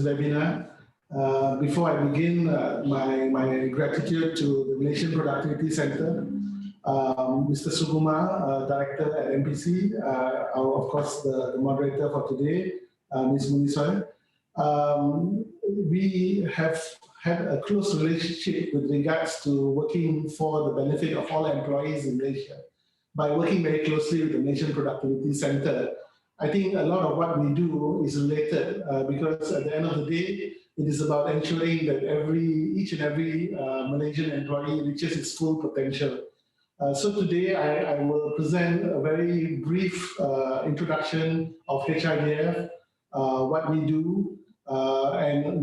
webinar. Before I begin, my gratitude to the Malaysian Productivity Center, Mr. Suguma, Director at MPC, of course the moderator for today, Ms. Munisoy. We have had a close relationship with regards to working for the benefit of all employees in Malaysia. By working very closely with the Malaysian Productivity Center, I think a lot of what we do is related because at the end of the day, it is about ensuring that each and every Malaysian employee reaches its full potential. So today I will present a very brief introduction of HRDF, what we do, and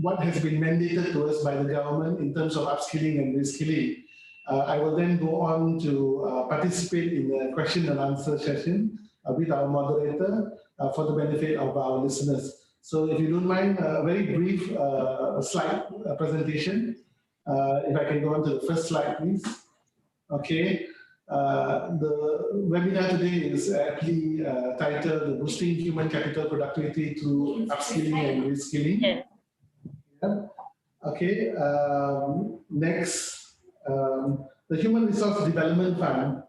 what has been mandated to us by the government in terms of upskilling and reskilling. I will then go on to participate in the question and answer session with our moderator for the benefit of our listeners. So if you don't mind, a very brief slide presentation. If I can go on to the first slide, please. Okay. The webinar today is aptly titled Boosting Human Capital Productivity Through Upskilling and Reskilling. Yeah. Okay. Next. The Human Resource Development Fund,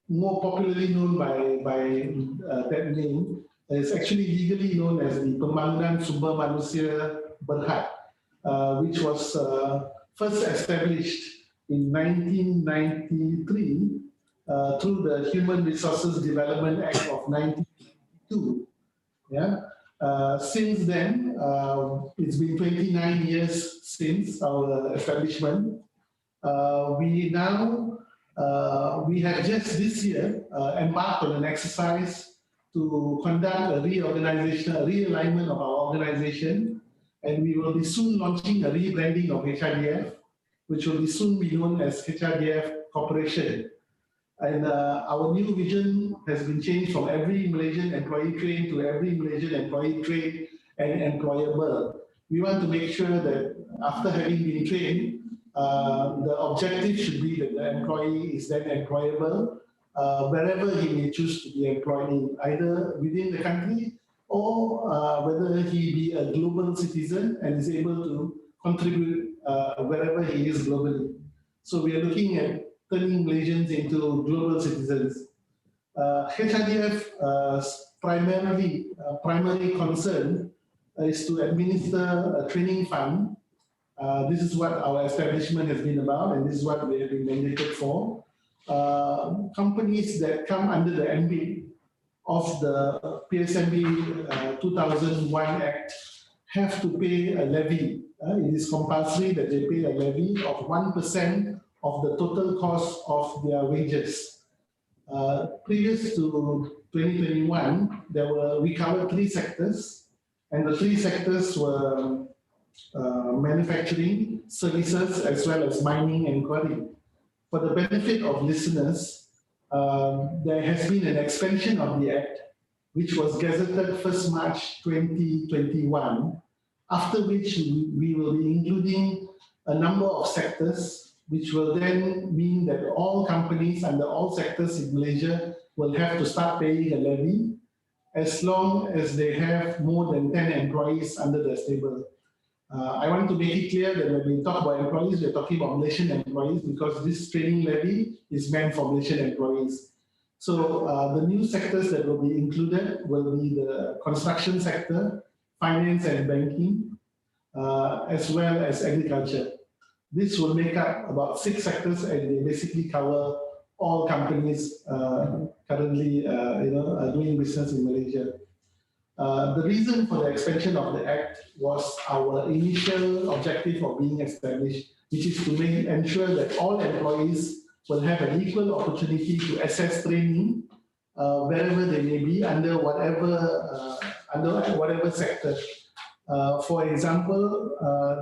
more popularly known by that name, is actually legally known as the Pembangunan Sumber Manusia Berhad, which was first established in 1993 through the Human Resources Development Act of 1992. Yeah. Since then, it's been 29 years since our establishment. We have just this year embarked on an exercise to conduct a reorganization, a realignment of our organization, and we will be soon launching a rebranding of HRDF, which will be soon be known as HRDF Corporation. And our new vision has been changed from every Malaysian employee trained to every Malaysian employee trained and employable. We want to make sure that after having been trained, the objective should be that the employee is then employable wherever he may choose to be employed in, either within the country or whether he be a global citizen and is able to contribute wherever he is globally. So we are looking at turning Malaysians into global citizens. HRDF's primary concern is to administer a training fund. This is what our establishment has been about, and this is what we have been mandated for. Companies that come under the ambit of the PSMB 2001 Act have to pay a levy. It is compulsory that they pay a levy of 1% of the total cost of their wages. Previous to 2021, we covered 3 sectors, and the 3 sectors were manufacturing, services, as well as mining and quarry. For the benefit of listeners, there has been an expansion of the Act, which was gazetted 1st March 2021, after which we will be including a number of sectors, which will then mean that all companies under all sectors in Malaysia will have to start paying a levy as long as they have more than 10 employees under their stable. I want to make it clear that when we talk about employees, we're talking about Malaysian employees because this training levy is meant for Malaysian employees. So the new sectors that will be included will be the construction sector, finance and banking, as well as agriculture. This will make up about 6 sectors, and they basically cover all companies currently doing business in Malaysia. The reason for the expansion of the Act was our initial objective of being established, which is to ensure that all employees will have an equal opportunity to access training wherever they may be under whatever sector. For example,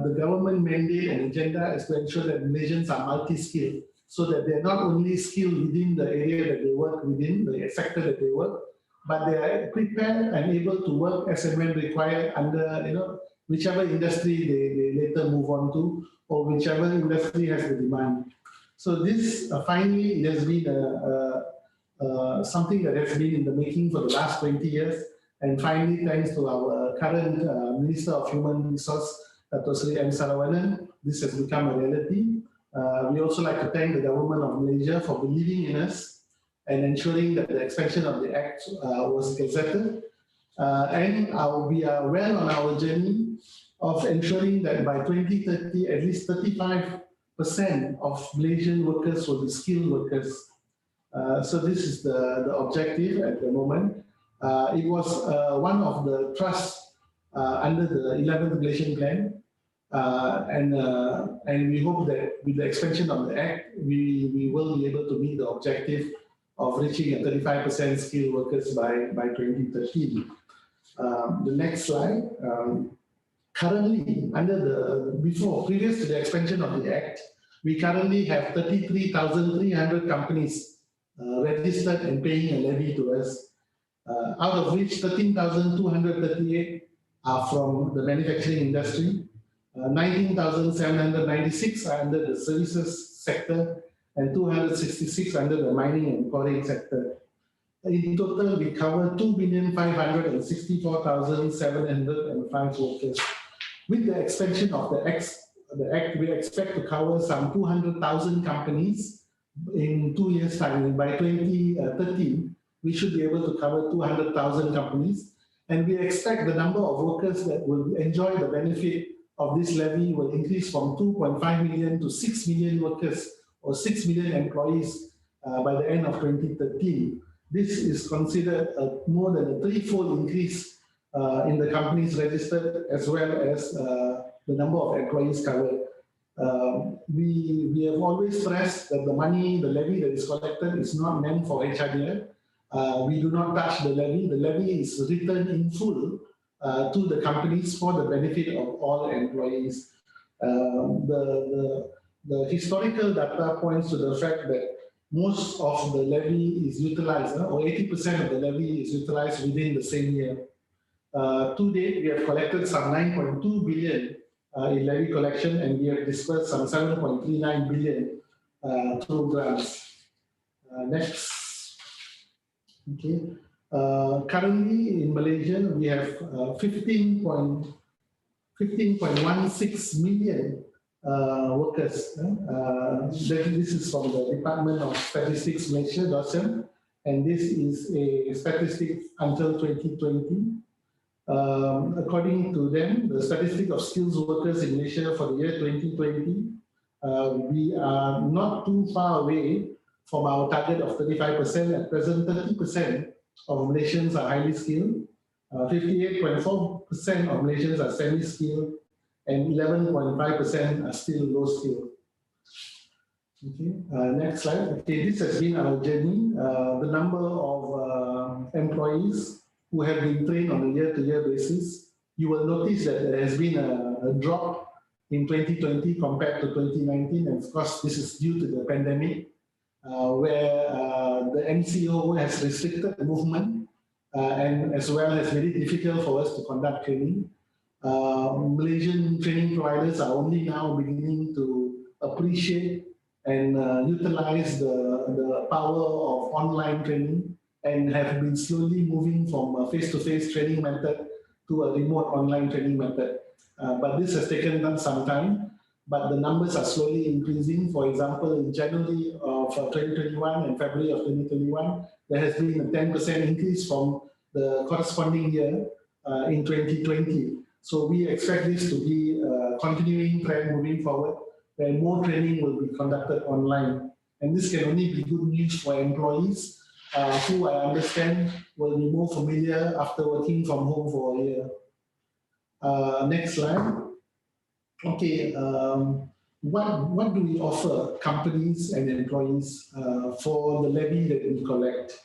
the government mandate and agenda is to ensure that Malaysians are multi-skilled, so that they're not only skilled within the area that they work within, the sector that they work, but they are prepared and able to work as and when required under whichever industry they later move on to, or whichever industry has the demand. So this finally it has been something that has been in the making for the last 20 years. And finally, thanks to our current Minister of Human Resource, Dr. Sri M. Saravanan, this has become a reality. We also like to thank the government of Malaysia for believing in us and ensuring that the expansion of the Act was gazetted. And we are well on our journey of ensuring that by 2030, at least 35% of Malaysian workers will be skilled workers. So this is the objective at the moment. It was one of the trusts under the 11th Malaysian Plan. And we hope that with the expansion of the Act, we will be able to meet the objective of reaching a 35% skilled workers by 2013. The next slide. Currently, previous to the expansion of the Act, we currently have 33,300 companies registered and paying a levy to us, out of which 13,238 are from the manufacturing industry, 19,796 are under the services sector, and 266 under the mining and quarrying sector. In total, we cover 2,564,705 workers. With the expansion of the Act, we expect to cover some 200,000 companies in 2 years' time. By 2013, we should be able to cover 200,000 companies. And we expect the number of workers that will enjoy the benefit of this levy will increase from 2.5 million to 6 million workers, or 6 million employees by the end of 2013. This is considered more than a threefold increase in the companies registered, as well as the number of employees covered. We have always stressed that the money, the levy that is collected is not meant for HRDF. We do not touch the levy. The levy is returned in full to the companies for the benefit of all employees. The historical data points to the fact that most of the levy is utilized, or 80% of the levy is utilized within the same year. To date, we have collected some 9.2 billion in levy collection, and we have disbursed some 7.39 billion through grants. Next. Okay. Currently in Malaysia, we have 15.16 million workers. This is from the Department of Statistics Malaysia, DOSM, and this is a statistic until 2020. According to them, the statistic of skills workers in Malaysia for the year 2020, we are not too far away from our target of 35%. At present, 30% of Malaysians are highly skilled, 58.4% of Malaysians are semi-skilled, and 11.5% are still low skilled. Okay, next slide. Okay, this has been our journey. The number of employees who have been trained on a year-to-year basis, you will notice that there has been a drop in 2020 compared to 2019, and of course this is due to the pandemic, where the MCO has restricted movement and as well as made it difficult for us to conduct training. Malaysian training providers are only now beginning to appreciate and utilize the power of online training, and have been slowly moving from a face-to-face training method to a remote online training method. But this has taken some time, but the numbers are slowly increasing. For example, in January of 2021 and February of 2021, there has been a 10% increase from the corresponding year in 2020. So we expect this to be a continuing trend moving forward, where more training will be conducted online. And this can only be good news for employees who I understand will be more familiar after working from home for a year. Next slide. Okay, what do we offer companies and employees for the levy that we collect?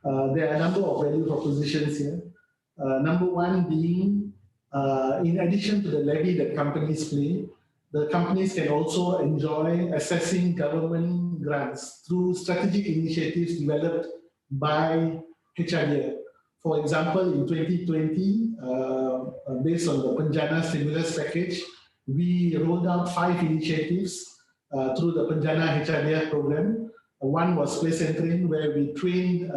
There are a number of value propositions here. Number one being, in addition to the levy that companies pay, the companies can also enjoy accessing government grants through strategic initiatives developed by HRDF. For example, in 2020, based on the Penjana stimulus package, we rolled out 5 initiatives through the Penjana HRDF program. One was Place and Train, where we trained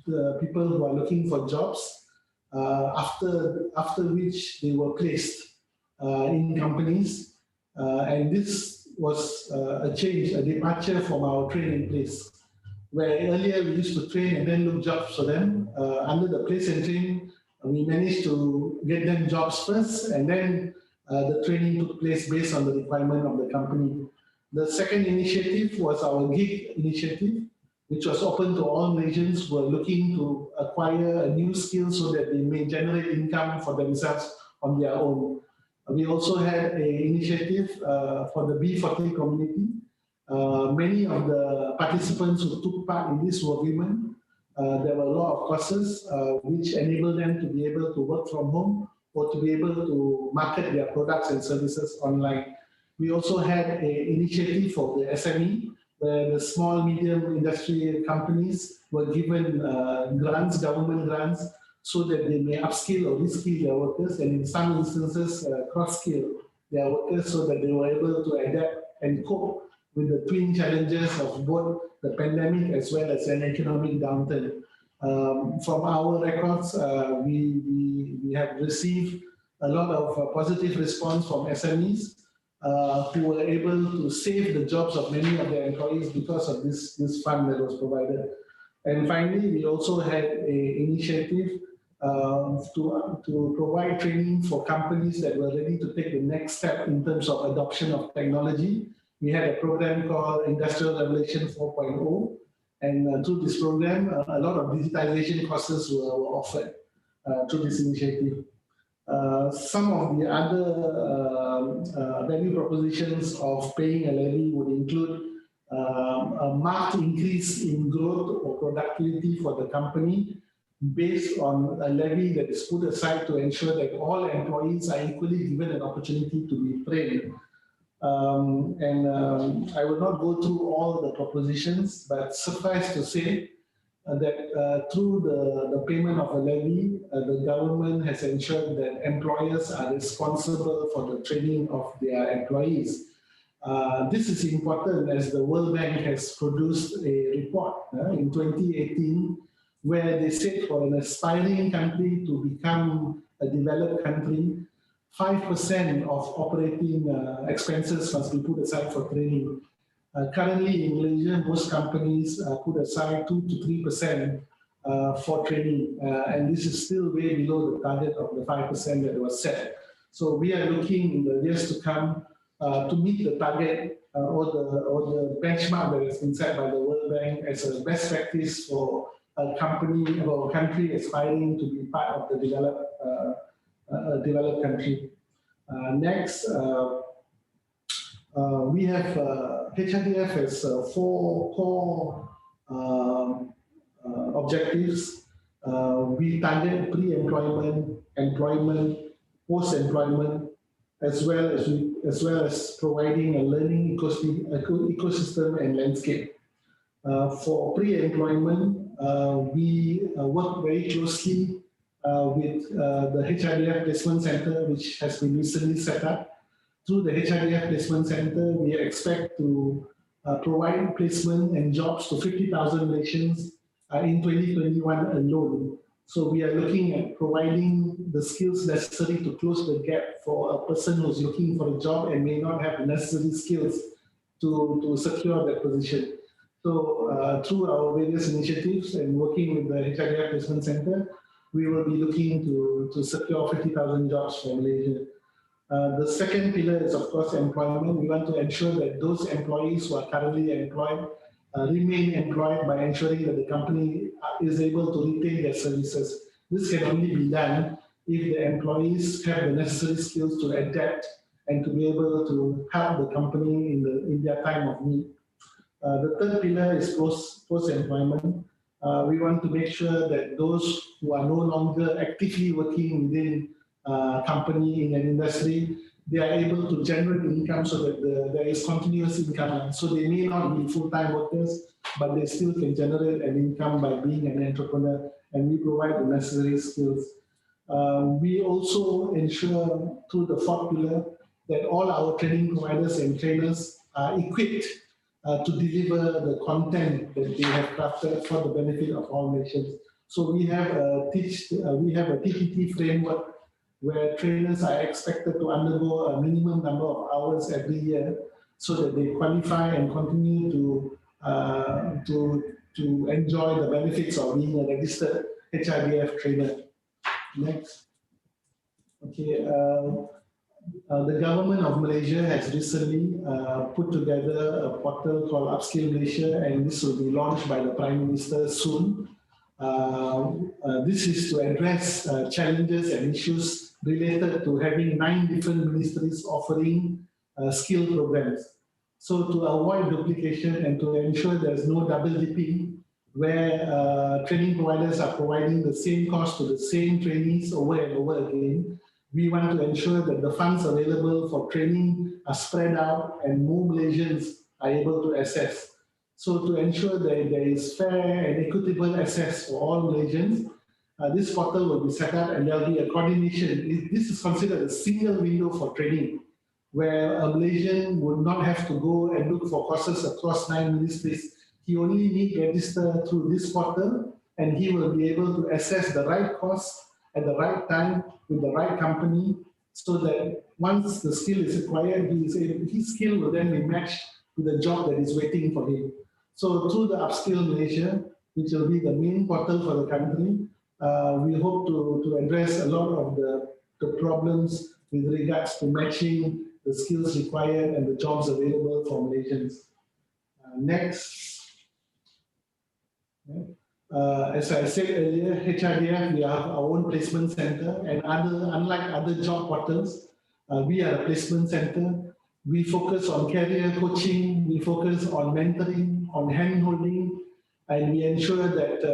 the people who are looking for jobs after which they were placed in companies. And this was a change, a departure from our training place, where earlier we used to train and then look jobs for them. Under the place and train, we managed to get them jobs first, and then the training took place based on the requirement of the company. The second initiative was our gig initiative, which was open to all Malaysians who are looking to acquire a new skill so that they may generate income for themselves on their own. We also had an initiative for the B40 community. Many of the participants who took part in this were women. There were a lot of courses which enabled them to be able to work from home or to be able to market their products and services online. We also had an initiative for the SME, where the small, medium industry companies were given grants, government grants, so that they may upskill or reskill their workers, and in some instances, cross-skill their workers so that they were able to adapt and cope with the twin challenges of both the pandemic as well as an economic downturn. From our records, we have received a lot of positive response from SMEs who were able to save the jobs of many of their employees because of this fund that was provided. And finally, we also had an initiative to provide training for companies that were ready to take the next step in terms of adoption of technology. We had a program called Industrial Revolution 4.0, and through this program, a lot of digitalization courses were offered through this initiative. Some of the other value propositions of paying a levy would include a marked increase in growth or productivity for the company based on a levy that is put aside to ensure that all employees are equally given an opportunity to be trained. I will not go through all the propositions, but suffice to say that through the payment of a levy, the government has ensured that employers are responsible for the training of their employees. This is important as the World Bank has produced a report in 2018 where they said for an aspiring country to become a developed country, 5% of operating expenses must be put aside for training. Currently in Malaysia, most companies put aside 2 to 3% for training, and this is still way below the target of the 5% that was set. So we are looking in the years to come to meet the target or the benchmark that has been set by the World Bank as a best practice for a company or a country aspiring to be part of the developed country. Next, we have HRDF has 4 core objectives. We target pre-employment, employment, post-employment, as well as providing a learning ecosystem and landscape. For pre-employment, we work very closely with the HRDF Placement Center, which has been recently set up. Through the HRDF Placement Center, we expect to provide placement and jobs to 50,000 Malaysians in 2021 alone. So we are looking at providing the skills necessary to close the gap for a person who's looking for a job and may not have the necessary skills to secure that position. So through our various initiatives and working with the HRDF Placement Center, we will be looking to secure 50,000 jobs for Malaysia. The second pillar is, of course, employment. We want to ensure that those employees who are currently employed remain employed by ensuring that the company is able to retain their services. This can only be done if the employees have the necessary skills to adapt and to be able to help the company in their time of need. The third pillar is post-employment. We want to make sure that those who are no longer actively working within company in an industry, they are able to generate income so that there is continuous income. So they may not be full-time workers, but they still can generate an income by being an entrepreneur, and we provide the necessary skills. We also ensure through the fourth pillar that all our training providers and trainers are equipped to deliver the content that they have crafted for the benefit of all nations. So we have a TPT framework where trainers are expected to undergo a minimum number of hours every year so that they qualify and continue to enjoy the benefits of being a registered HRDF trainer. Next. Okay. The government of Malaysia has recently put together a portal called Upskilling Malaysia, and this will be launched by the Prime Minister soon. This is to address challenges and issues related to having 9 different ministries offering skill programs. So to avoid duplication and to ensure there's no double dipping, where training providers are providing the same course to the same trainees over and over again, we want to ensure that the funds available for training are spread out and more Malaysians are able to access. So to ensure that there is fair and equitable access for all Malaysians, this portal will be set up and there will be a coordination. This is considered a single window for training, where a Malaysian would not have to go and look for courses across 9 ministries. He only needs to register through this portal and he will be able to access the right course at the right time with the right company, so that once the skill is acquired, his skill will then be matched to the job that is waiting for him. So through the Upskilling Malaysia, which will be the main portal for the country, we hope to address a lot of the problems with regards to matching the skills required and the jobs available for Malaysians. Next. As I said earlier, HRDF, we have our own placement center, and unlike other job portals, we are a placement center. We focus on career coaching, we focus on mentoring, on hand-holding, and we ensure that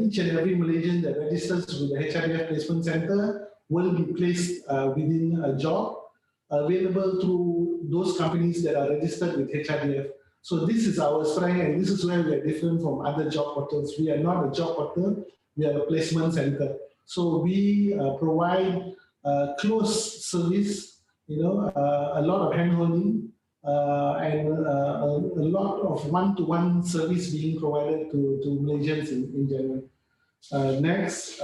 each and every Malaysian that registers with the HRDF Placement Center will be placed within a job available through those companies that are registered with HRDF. So this is our strength, and this is where we are different from other job portals. We are not a job portal, we are a placement center. So we provide close service, a lot of hand-holding, and a lot of one-to-one service being provided to Malaysians in general. Next,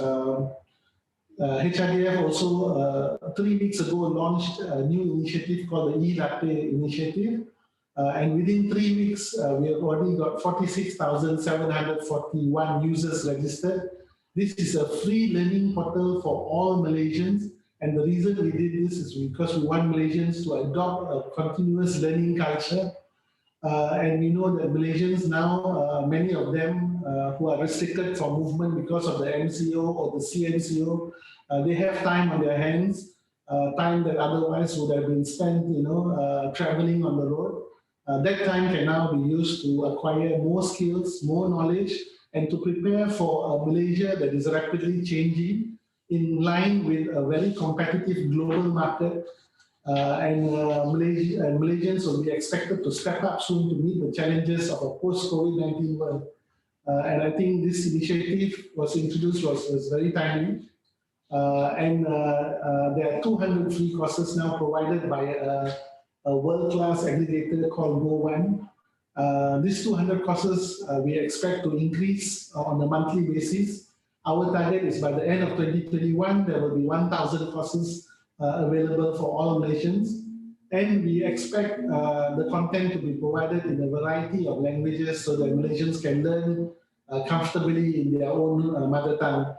HRDF also 3 weeks ago launched a new initiative called the e-Latte initiative. And within 3 weeks, we have already got 46,741 users registered. This is a free learning portal for all Malaysians. And the reason we did this is because we want Malaysians to adopt a continuous learning culture. And we know that Malaysians now, many of them who are restricted from movement because of the MCO or the CMCO, they have time on their hands, time that otherwise would have been spent, traveling on the road. That time can now be used to acquire more skills, more knowledge, and to prepare for a Malaysia that is rapidly changing in line with a very competitive global market. Malaysians will be expected to step up soon to meet the challenges of a post-COVID-19 world. And I think this initiative was introduced was very timely. There are 200 free courses now provided by a world-class aggregator called GoOne. These 200 courses we expect to increase on a monthly basis. Our target is by the end of 2021, there will be 1,000 courses available for all Malaysians. And we expect the content to be provided in a variety of languages so that Malaysians can learn comfortably in their own mother tongue.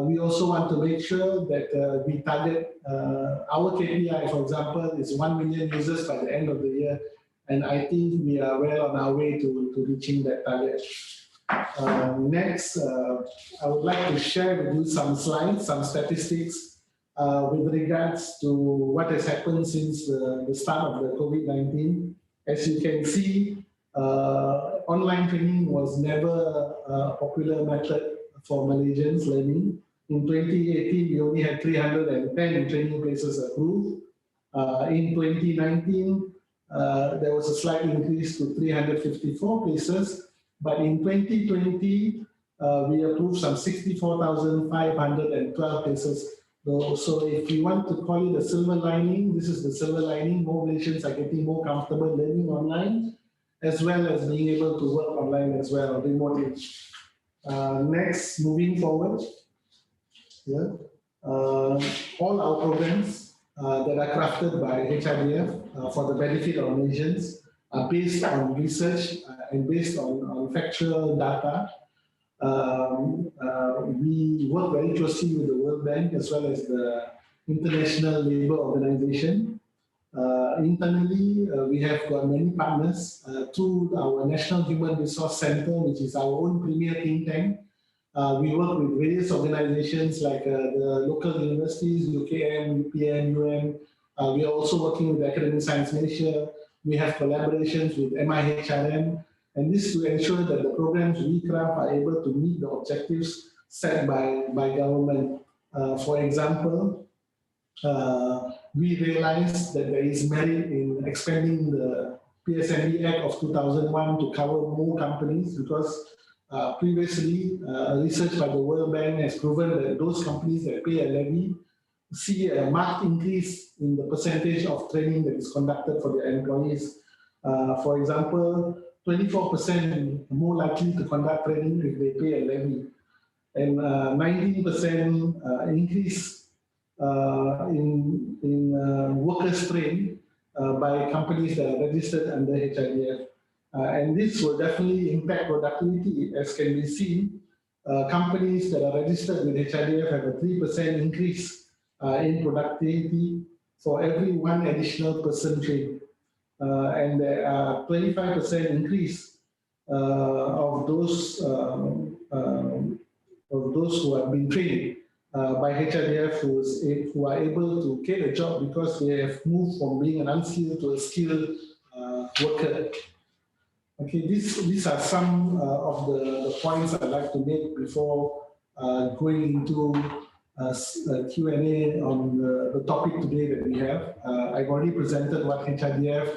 We also want to make sure that we target our KPI, for example, is 1 million users by the end of the year. And I think we are well on our way to reaching that target. Next, I would like to share with you some slides, some statistics with regards to what has happened since the start of the COVID-19. As you can see, online training was never a popular method for Malaysians learning. In 2018, we only had 310 training places approved. In 2019, there was a slight increase to 354 places. But in 2020, we approved some 64,512 places. So if you want to call it a silver lining, this is the silver lining. More Malaysians are getting more comfortable learning online, as well as being able to work online as well, remotely. Next, moving forward, yeah, all our programs that are crafted by HRDF for the benefit of nations are based on research and based on factual data. We work very closely with the World Bank as well as the International Labour Organization. Internally, we have got many partners through our National Human Resource Center, which is our own premier think tank. We work with various organizations like the local universities, UKM, UPM, UM. We are also working with Academic Science Malaysia. We have collaborations with MIHRM, and this to ensure that the programs we craft are able to meet the objectives set by government. For example, we realized that there is merit in expanding the PSME Act of 2001 to cover more companies because previously research by the World Bank has proven that those companies that pay a levy see a marked increase in the percentage of training that is conducted for their employees. For example, 24% more likely to conduct training if they pay a levy, and 19% increase in workers trained by companies that are registered under HRDF. And this will definitely impact productivity, as can be seen. Companies that are registered with HRDF have a 3% increase in productivity for every one additional person trained. And there are 25% increase of those who have been trained by HRDF who are able to get a job because they have moved from being an unskilled to a skilled worker. Okay, these are some of the points I'd like to make before going into Q&A on the topic today that we have. I've already presented what HRDF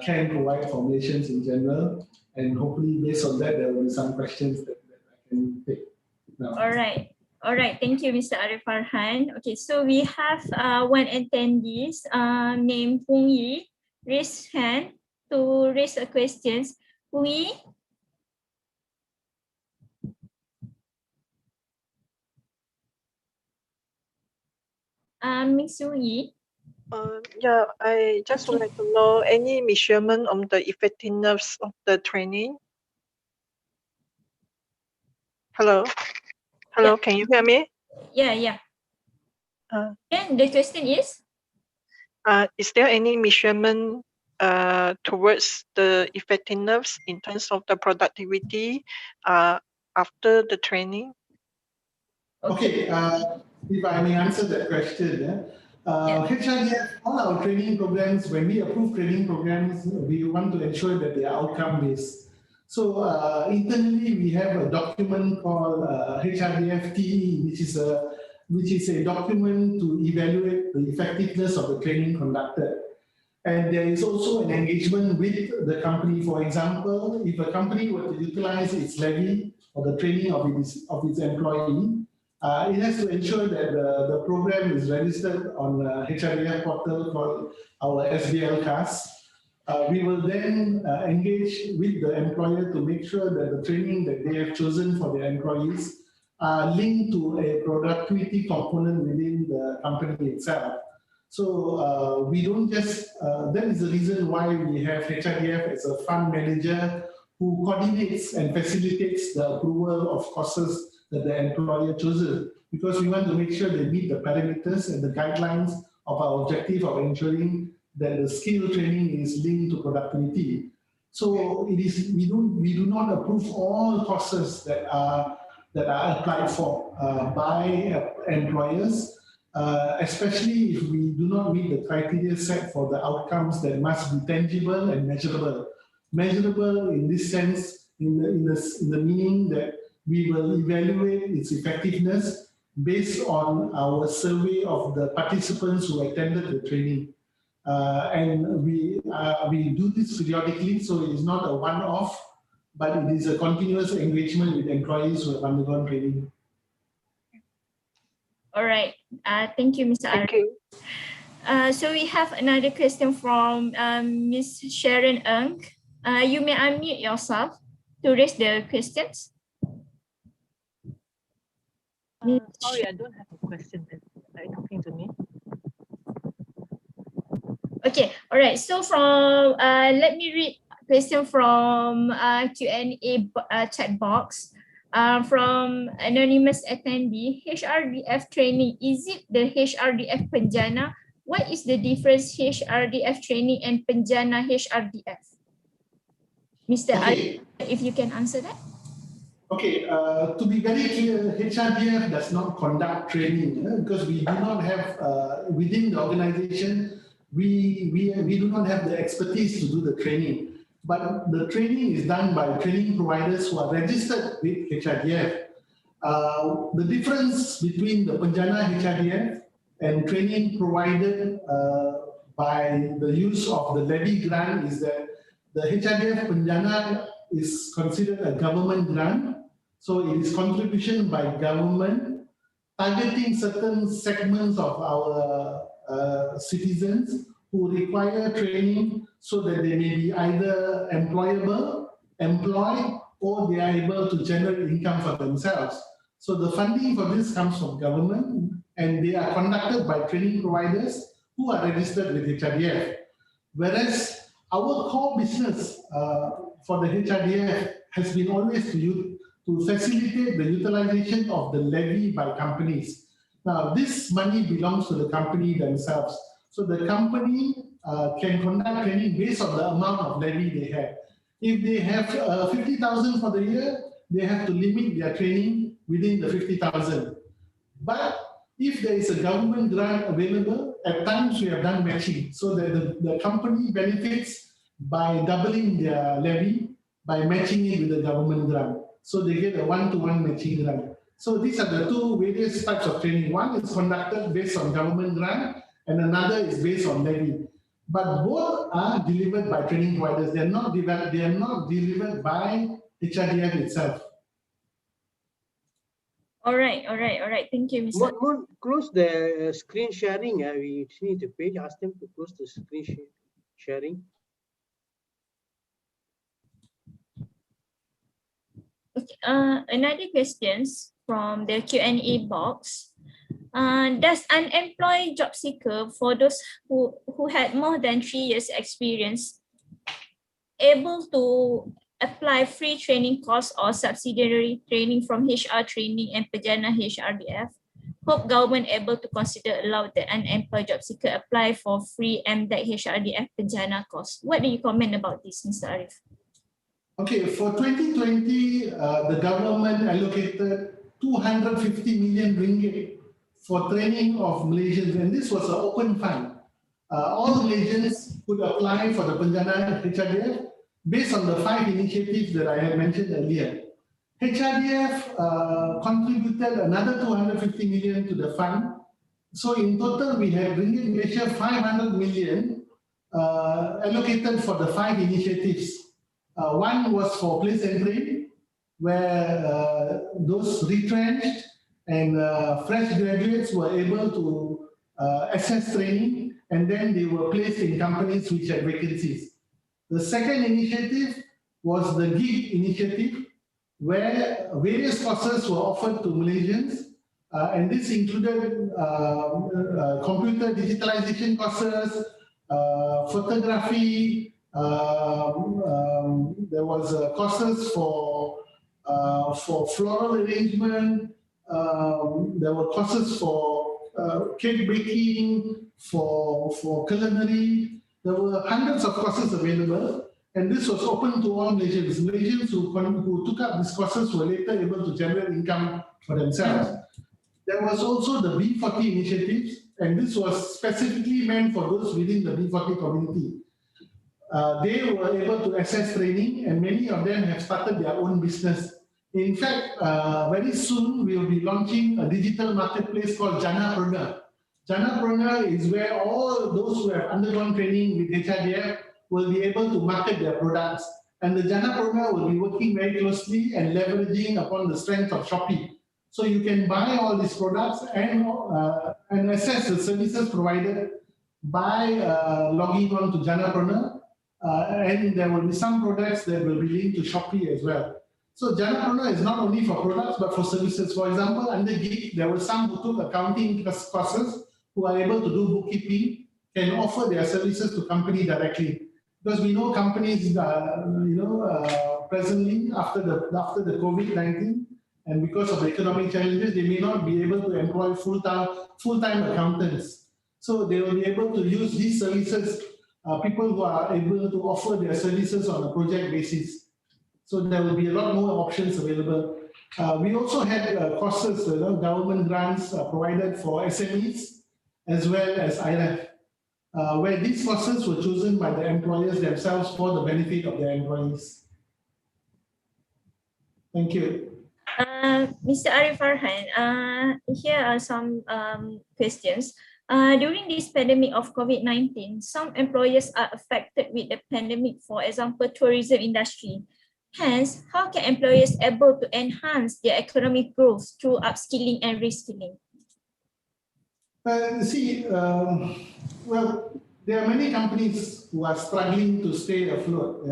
can provide for Malaysians in general, and hopefully based on that, there will be some questions that I can take now. All right, thank you, Mr. Arif Farhan. Okay, so we have one attendee named Pung Yi raise hand to raise a questions. Pung Yi? Ms. Pung Yi? Yeah, I just would like to know any measurement on the effectiveness of the training. Hello? Hello, yeah. Can you hear me? Yeah. And the question is there any measurement towards the effectiveness in terms of the productivity after the training? Okay, if I may answer that question. HRDF, all our training programs, when we approve training programs, we want to ensure that they are outcome-based. So internally, we have a document called HRDF TE, which is a document to evaluate the effectiveness of the training conducted. And there is also an engagement with the company. For example, if a company were to utilize its levy for the training of its employee, it has to ensure that the program is registered on a HRDF portal called our SBL CAS. We will then engage with the employer to make sure that the training that they have chosen for their employees are linked to a productivity component within the company itself. So we don't just, that is the reason why we have HRDF as a fund manager who coordinates and facilitates the approval of courses that the employer chooses, because we want to make sure they meet the parameters and the guidelines of our objective of ensuring that the skill training is linked to productivity. So it is, we do not approve all courses that are applied for by employers, especially if we do not meet the criteria set for the outcomes that must be tangible and measurable. Measurable in this sense, in the meaning that we will evaluate its effectiveness based on our survey of the participants who attended the training. And we do this periodically, so it is not a one-off, but it is a continuous engagement with employees who have undergone training. All right. Thank you, Mr. Arif. Thank you. So we have another question from Ms. Sharon Ng. You may unmute yourself to raise the questions. Sorry, I don't have a question. Are you talking to me? Okay, all right. So from let me read question from Q&A chat box. From anonymous attendee, HRDF training, is it the HRDF Penjana? What is the difference HRDF training and Penjana HRDF? Mr. Okay. If you can answer that. Okay, to be very clear, HRDF does not conduct training because we do not have, within the organization, we do not have the expertise to do the training. But the training is done by training providers who are registered with HRDF. The difference between the Penjana HRDF and training provided by the use of the levy grant is that the HRDF Penjana is considered a government grant. So it is contribution by government targeting certain segments of our citizens who require training so that they may be either employable, employed, or they are able to generate income for themselves. So the funding for this comes from government and they are conducted by training providers who are registered with HRDF. Whereas our core business for the HRDF has been always to facilitate the utilization of the levy by companies. Now, this money belongs to the company themselves. So the company can conduct training based on the amount of levy they have. If they have 50,000 for the year, they have to limit their training within the 50,000. But if there is a government grant available, at times we have done matching so that the company benefits by doubling their levy by matching it with the government grant. So they get a one-to-one matching grant. So these are the two various types of training. One is conducted based on government grant and another is based on levy. But both are delivered by training providers. They are not delivered by HRDF itself. All right. Thank you, Mr. Mon, close the screen sharing. We need to page. Ask them to close the screen sharing. Okay, another questions from the Q&A box. Does unemployed job seeker, for those who had more than 3 years experience, able to apply free training course or subsidiary training from HR training and Penjana HRDF? Hope government able to consider allow the unemployed job seeker apply for free MDEC HRDF Penjana course. What do you comment about this, Mr. Arif? Okay, for 2020, the government allocated 250 million ringgit for training of Malaysians, and this was an open fund. All Malaysians could apply for the Penjana HRDF based on the 5 initiatives that I had mentioned earlier. HRDF contributed another 250 million to the fund. So in total, we have ringgit Malaysia 500 million allocated for the 5 initiatives. One was for place and train, where those retrenched and fresh graduates were able to access training, and then they were placed in companies which had vacancies. The second initiative was the gig initiative, where various courses were offered to Malaysians, and this included computer digitalization courses, photography. There was courses for floral arrangement. There were courses for cake baking, for culinary. There were hundreds of courses available, and this was open to all Malaysians. Malaysians who took up these courses were later able to generate income for themselves. There was also the B40 initiatives, and this was specifically meant for those within the B40 community. They were able to access training, and many of them have started their own business. In fact, very soon we will be launching a digital marketplace called Janapreneur. Janapreneur is where all those who have undergone training with HRDF will be able to market their products. And the Janapreneur will be working very closely and leveraging upon the strength of Shopee. So you can buy all these products and access the services provided by logging on to Janapreneur. And there will be some products that will be linked to Shopee as well. So Jana is not only for products but for services. For example, under GIG, there were some who took accounting courses who are able to do bookkeeping, can offer their services to company directly. Because we know companies, presently after the COVID-19, and because of the economic challenges, they may not be able to employ full-time accountants. So they will be able to use these services, people who are able to offer their services on a project basis. So there will be a lot more options available. We also had courses, government grants provided for SMEs as well as IRF, where these courses were chosen by the employers themselves for the benefit of their employees. Thank you. Mr. Arif Farhan, here are some questions. During this pandemic of COVID-19, some employers are affected with the pandemic, for example, tourism industry. Hence, how can employers able to enhance their economic growth through upskilling and reskilling? Well, there are many companies who are struggling to stay afloat.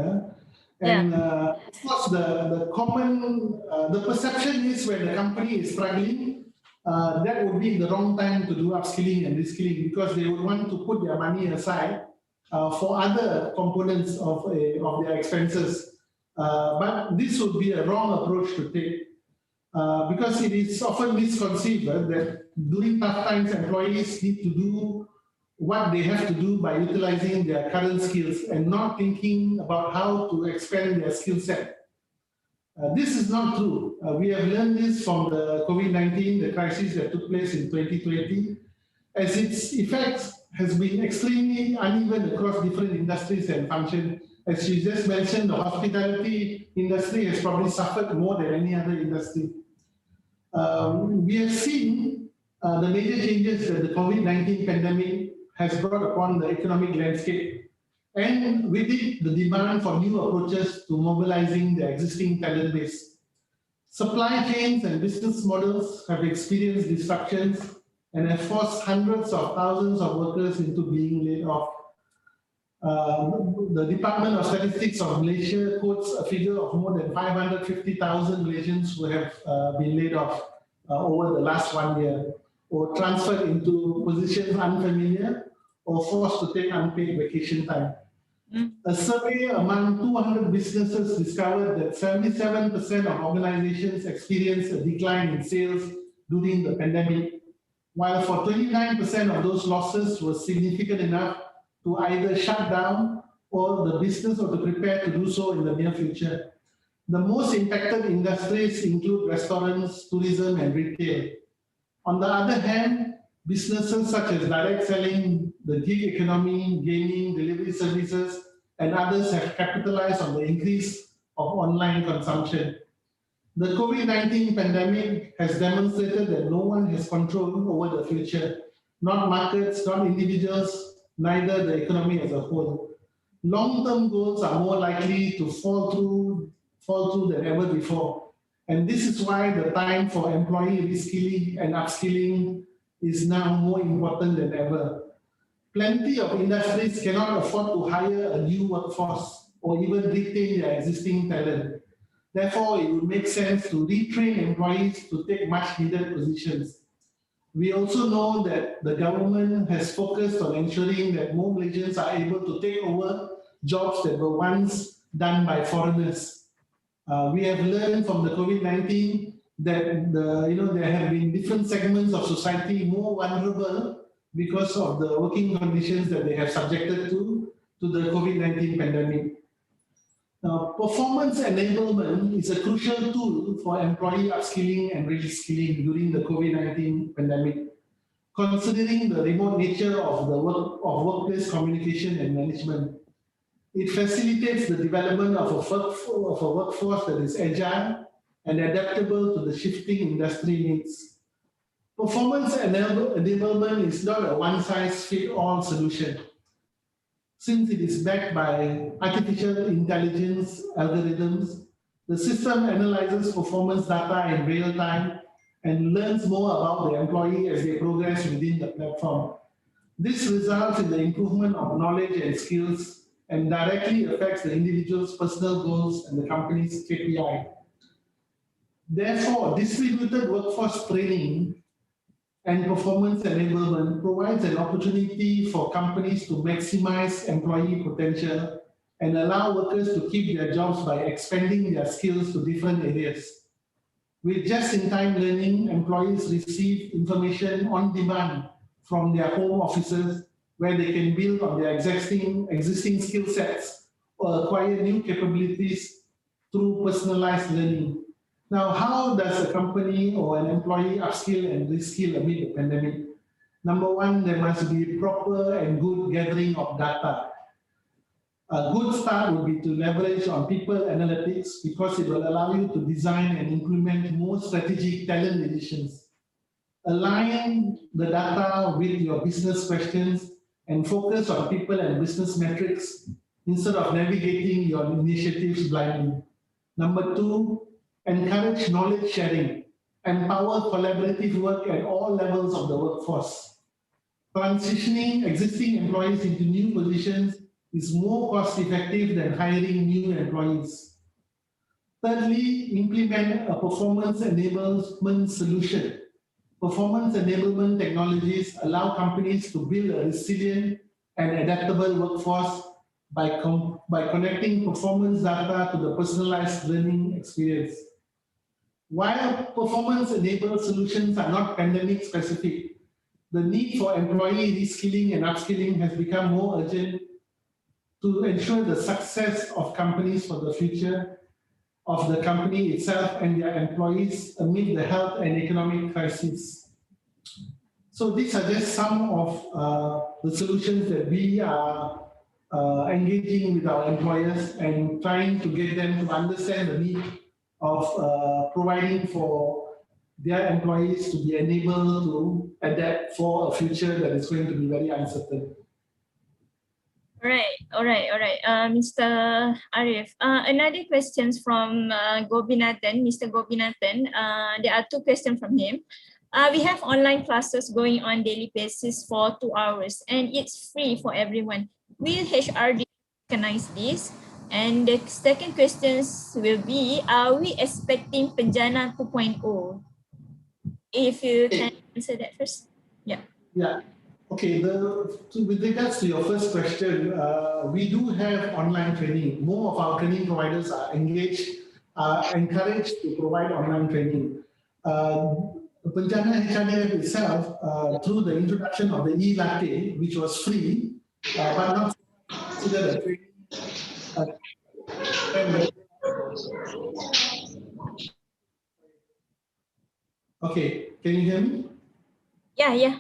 And of course, the perception is when the company is struggling, that would be the wrong time to do upskilling and reskilling, because they would want to put their money aside for other components of their expenses. But this would be a wrong approach to take, because it is often misconceived that during tough times, employees need to do what they have to do by utilizing their current skills and not thinking about how to expand their skill set. This is not true. We have learned this from the COVID-19, the crisis that took place in 2020, as its effects has been extremely uneven across different industries and functions. As you just mentioned, the hospitality industry has probably suffered more than any other industry. We have seen the major changes that the COVID-19 pandemic has brought upon the economic landscape, and with it, the demand for new approaches to mobilizing the existing talent base. Supply chains and business models have experienced disruptions and have forced hundreds of thousands of workers into being laid off. The Department of Statistics of Malaysia quotes a figure of more than 550,000 Malaysians who have been laid off over the last 1 year, or transferred into positions unfamiliar, or forced to take unpaid vacation time. A survey among 200 businesses discovered that 77% of organizations experienced a decline in sales during the pandemic, while for 29% of those losses were significant enough to either shut down or the business or to prepare to do so in the near future. The most impacted industries include restaurants, tourism, and retail. On the other hand, businesses such as direct selling, the gig economy, gaming, delivery services, and others have capitalized on the increase of online consumption. The COVID-19 pandemic has demonstrated that no one has control over the future, not markets, not individuals, neither the economy as a whole. Long-term goals are more likely to fall through than ever before. And this is why the time for employee reskilling and upskilling is now more important than ever. Plenty of industries cannot afford to hire a new workforce or even retain their existing talent. Therefore, it would make sense to retrain employees to take much needed positions. We also know that the government has focused on ensuring that more Malaysians are able to take over jobs that were once done by foreigners. We have learned from the COVID-19 that there have been different segments of society more vulnerable because of the working conditions that they have subjected to the COVID-19 pandemic. Now, performance enablement is a crucial tool for employee upskilling and reskilling during the COVID-19 pandemic. Considering the remote nature of workplace communication and management, it facilitates the development of a workforce that is agile and adaptable to the shifting industry needs. Performance enablement is not a one-size-fits-all solution. Since it is backed by artificial intelligence algorithms, the system analyzes performance data in real time and learns more about the employee as they progress within the platform. This results in the improvement of knowledge and skills and directly affects the individual's personal goals and the company's KPI. Therefore, distributed workforce training and performance enablement provides an opportunity for companies to maximize employee potential and allow workers to keep their jobs by expanding their skills to different areas. With just-in-time learning, employees receive information on demand from their home offices where they can build on their existing skill sets or acquire new capabilities through personalized learning. Now, how does a company or an employee upskill and reskill amid the pandemic? Number one, there must be proper and good gathering of data. A good start would be to leverage on people analytics because it will allow you to design and implement more strategic talent decisions. Align the data with your business questions and focus on people and business metrics instead of navigating your initiatives blindly. Number two, encourage knowledge sharing. Empower collaborative work at all levels of the workforce. Transitioning existing employees into new positions is more cost-effective than hiring new employees. Thirdly, implement a performance enablement solution. Performance enablement technologies allow companies to build a resilient and adaptable workforce by connecting performance data to the personalized learning experience. While performance-enabled solutions are not pandemic-specific, the need for employee reskilling and upskilling has become more urgent to ensure the success of companies for the future of the company itself and their employees amid the health and economic crisis. So these are just some of the solutions that we are engaging with our employers and trying to get them to understand the need of providing for their employees to be enabled to adapt for a future that is going to be very uncertain. All right. Mr. Arif, another question from Gobinathan, Mr. Gobinathan. There are two questions from him. We have online classes going on daily basis for 2 hours and it's free for everyone. Will HRDF recognize this? And the second question will be, are we expecting Penjana 2.0? If you can answer that first. Yeah. Okay, with regards to your first question, we do have online training. More of our training providers are engaged, encouraged to provide online training. Penjana HRDF itself, through the introduction of the e-latte, which was free, but not considered a training. Okay, can you hear me? Yeah.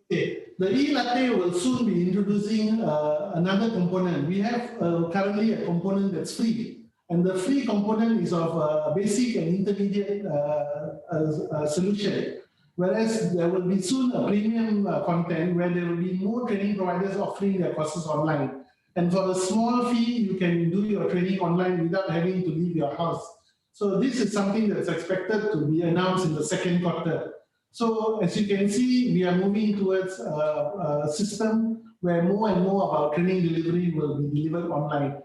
Okay, the e-latte will soon be introducing another component. We have currently a component that's free, and the free component is of a basic and intermediate solution, whereas there will be soon a premium content where there will be more training providers offering their courses online. And for a small fee, you can do your training online without having to leave your house. So this is something that's expected to be announced in the second quarter. So as you can see, we are moving towards a system where more and more of our training delivery will be delivered online,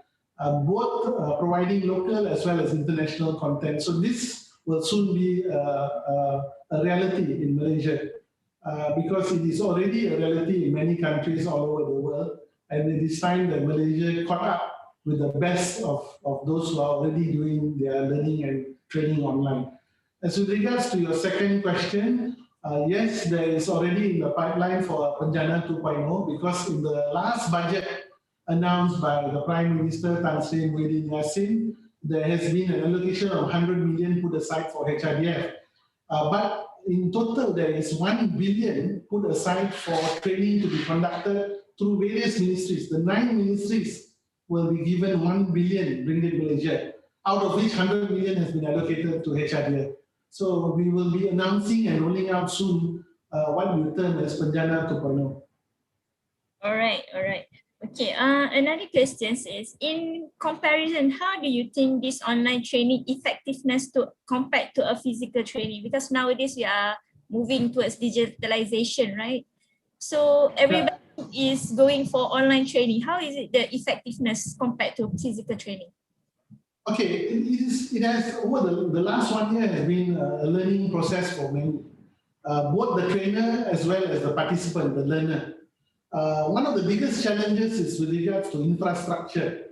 both providing local as well as international content. So this will soon be a reality in Malaysia because it is already a reality in many countries all over the world. And it is time that Malaysia caught up with the best of those who are already doing their learning and training online. As with regards to your second question, yes, there is already in the pipeline for Penjana 2.0 because in the last budget announced by the Prime Minister Tan Sri Muhyiddin Yassin, there has been an allocation of 100 million put aside for HRDF. But in total, there is 1 billion put aside for training to be conducted through various ministries. The 9 ministries will be given 1 billion ringgit Malaysia, out of which 100 million has been allocated to HRDF. So we will be announcing and rolling out soon what we term as Penjana 2.0. All right. Okay, another question is, in comparison, how do you think this online training effectiveness to compared to a physical training? Because nowadays we are moving towards digitalization, right? So everybody is going for online training. How is it the effectiveness compared to physical training? Okay, it has, over the last 1 year has been a learning process for many, both the trainer as well as the participant, the learner. One of the biggest challenges is with regards to infrastructure.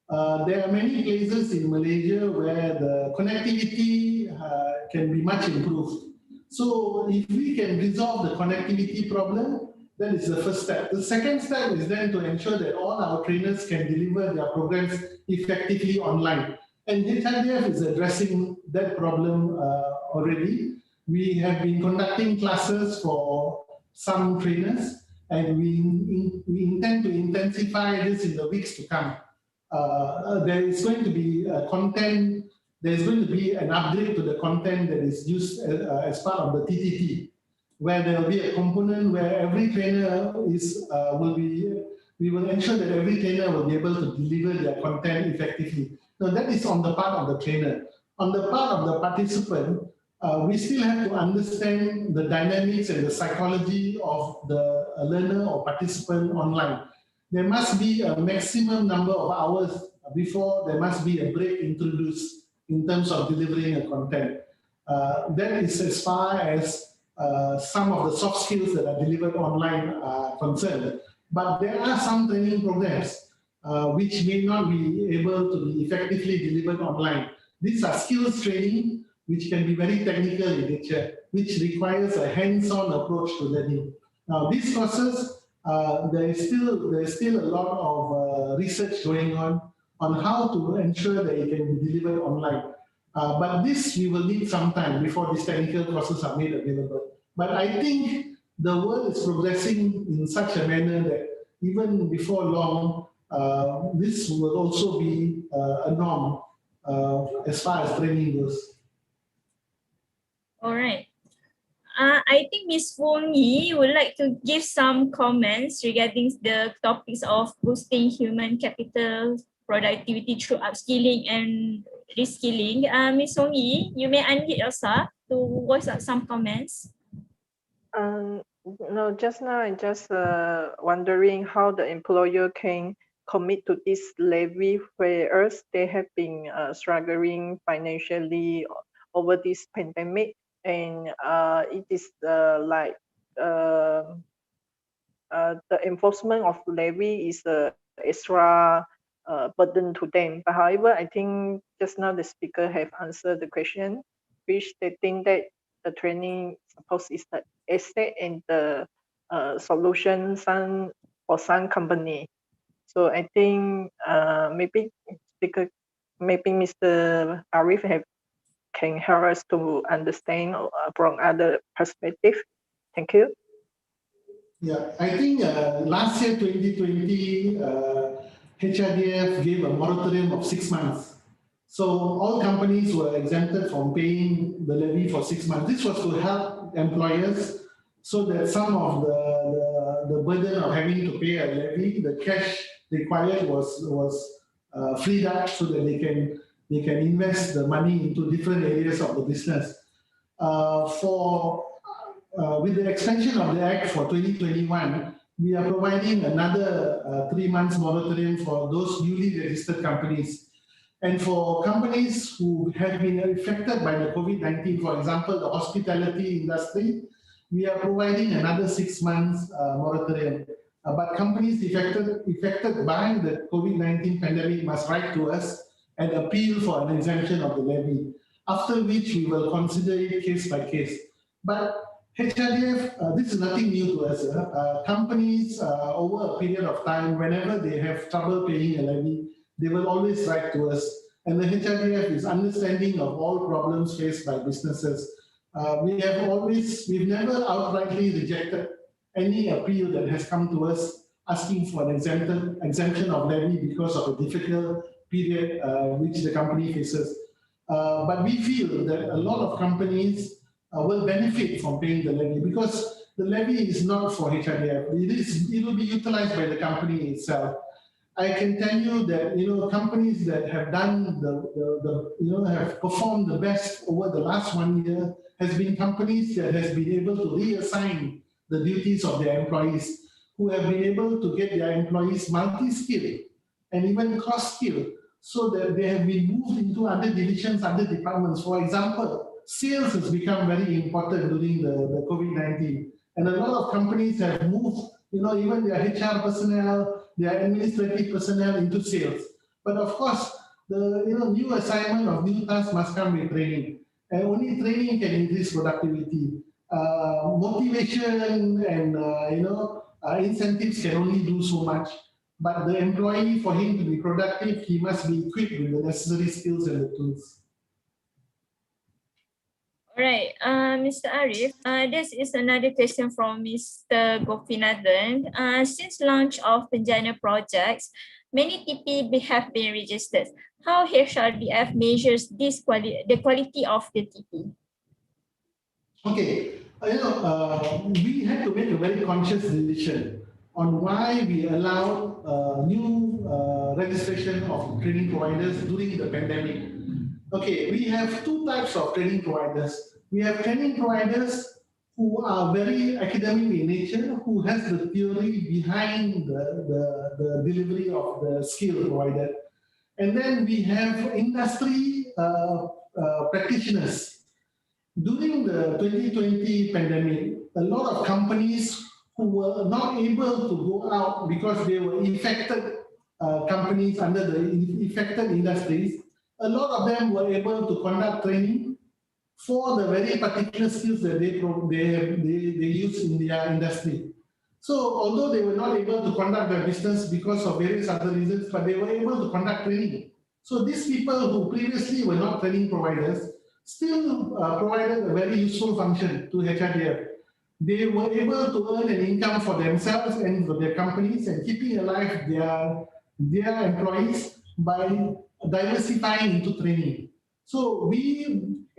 There are many places in Malaysia where the connectivity can be much improved. So if we can resolve the connectivity problem, that is the first step. The second step is then to ensure that all our trainers can deliver their programs effectively online. And HRDF is addressing that problem already. We have been conducting classes for some trainers, and we intend to intensify this in the weeks to come. There is going to be content, there's going to be an upgrade to the content that is used as part of the TTT, where there will be a component where every trainer we will ensure that every trainer will be able to deliver their content effectively. Now that is on the part of the trainer. On the part of the participant, we still have to understand the dynamics and the psychology of the learner or participant online. There must be a maximum number of hours before there must be a break introduced in terms of delivering a content. That is as far as some of the soft skills that are delivered online are concerned. But there are some training programs which may not be able to be effectively delivered online. These are skills training which can be very technical in nature, which requires a hands-on approach to learning. Now, these courses, there is still a lot of research going on how to ensure that it can be delivered online. But this we will need some time before these technical courses are made available. But I think the world is progressing in such a manner that even before long, this will also be a norm as far as training goes. All right. I think Ms. Wong Yi would like to give some comments regarding the topics of boosting human capital productivity through upskilling and reskilling. Ms. Wong Yi, you may unmute yourself to voice out some comments. No, just now I'm just wondering how the employer can commit to this levy, whereas they have been struggling financially over this pandemic, and it is like the enforcement of levy is the extra burden to them. But however, I think just now the speaker have answered the question, which they think that the training suppose is the asset and the solution for some company. So I think maybe Mr. Arif can help us to understand from other perspective. Thank you. Yeah, I think last year, 2020, HRDF gave a moratorium of 6 months. So all companies were exempted from paying the levy for 6 months. This was to help employers so that some of the burden of having to pay a levy, the cash required was freed up so that they can invest the money into different areas of the business. With the extension of the Act for 2021, we are providing another 3 months moratorium for those newly registered companies. And for companies who have been affected by the COVID-19, for example, the hospitality industry, we are providing another 6 months moratorium. But companies affected by the COVID-19 pandemic must write to us and appeal for an exemption of the levy, after which we will consider it case by case. But HRDF, this is nothing new to us. Companies over a period of time, whenever they have trouble paying a levy, they will always write to us. And the HRDF is understanding of all problems faced by businesses. We've never outrightly rejected any appeal that has come to us asking for an exemption of levy because of a difficult period which the company faces. But we feel that a lot of companies will benefit from paying the levy because the levy is not for HRDF. It will be utilized by the company itself. I can tell you that companies that have done have performed the best over the last 1 year has been companies that has been able to reassign the duties of their employees, who have been able to get their employees multi-skilled and even cross-skilled, so that they have been moved into other divisions, other departments. For example, sales has become very important during the COVID-19. And a lot of companies have moved, even their HR personnel, their administrative personnel into sales. But of course, the new assignment of new tasks must come with training. And only training can increase productivity. Motivation and incentives can only do so much. But the employee, for him to be productive, he must be equipped with the necessary skills and the tools. All right, Mr. Arif, this is another question from Mr. Gopinathan. Since launch of Penjana projects, many TP have been registered. How HRDF measures the quality of the TP? Okay, we had to make a very conscious decision on why we allow new registration of training providers during the pandemic. Okay, we have two types of training providers. We have training providers who are very academic in nature, who has the theory behind the delivery of the skill provided. And then we have industry practitioners. During the 2020 pandemic, a lot of companies who were not able to go out because they were infected companies under the infected industries, a lot of them were able to conduct training for the very particular skills that they use in their industry. So although they were not able to conduct their business because of various other reasons, but they were able to conduct training. So these people who previously were not training providers still provided a very useful function to HRDF. They were able to earn an income for themselves and for their companies and keeping alive their employees by diversifying into training. So we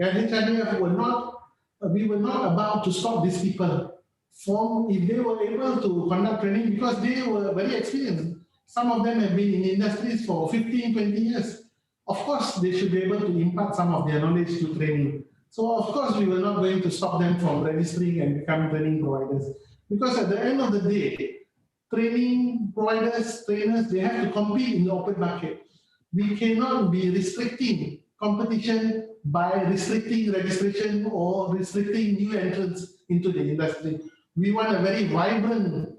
at HRDF were not about to stop these people from, if they were able to conduct training, because they were very experienced. Some of them have been in industries for 15, 20 years. Of course, they should be able to impart some of their knowledge to training. So of course, we were not going to stop them from registering and becoming training providers. Because at the end of the day, training providers, trainers, they have to compete in the open market. We cannot be restricting competition by restricting registration or restricting new entrants into the industry. We want a very vibrant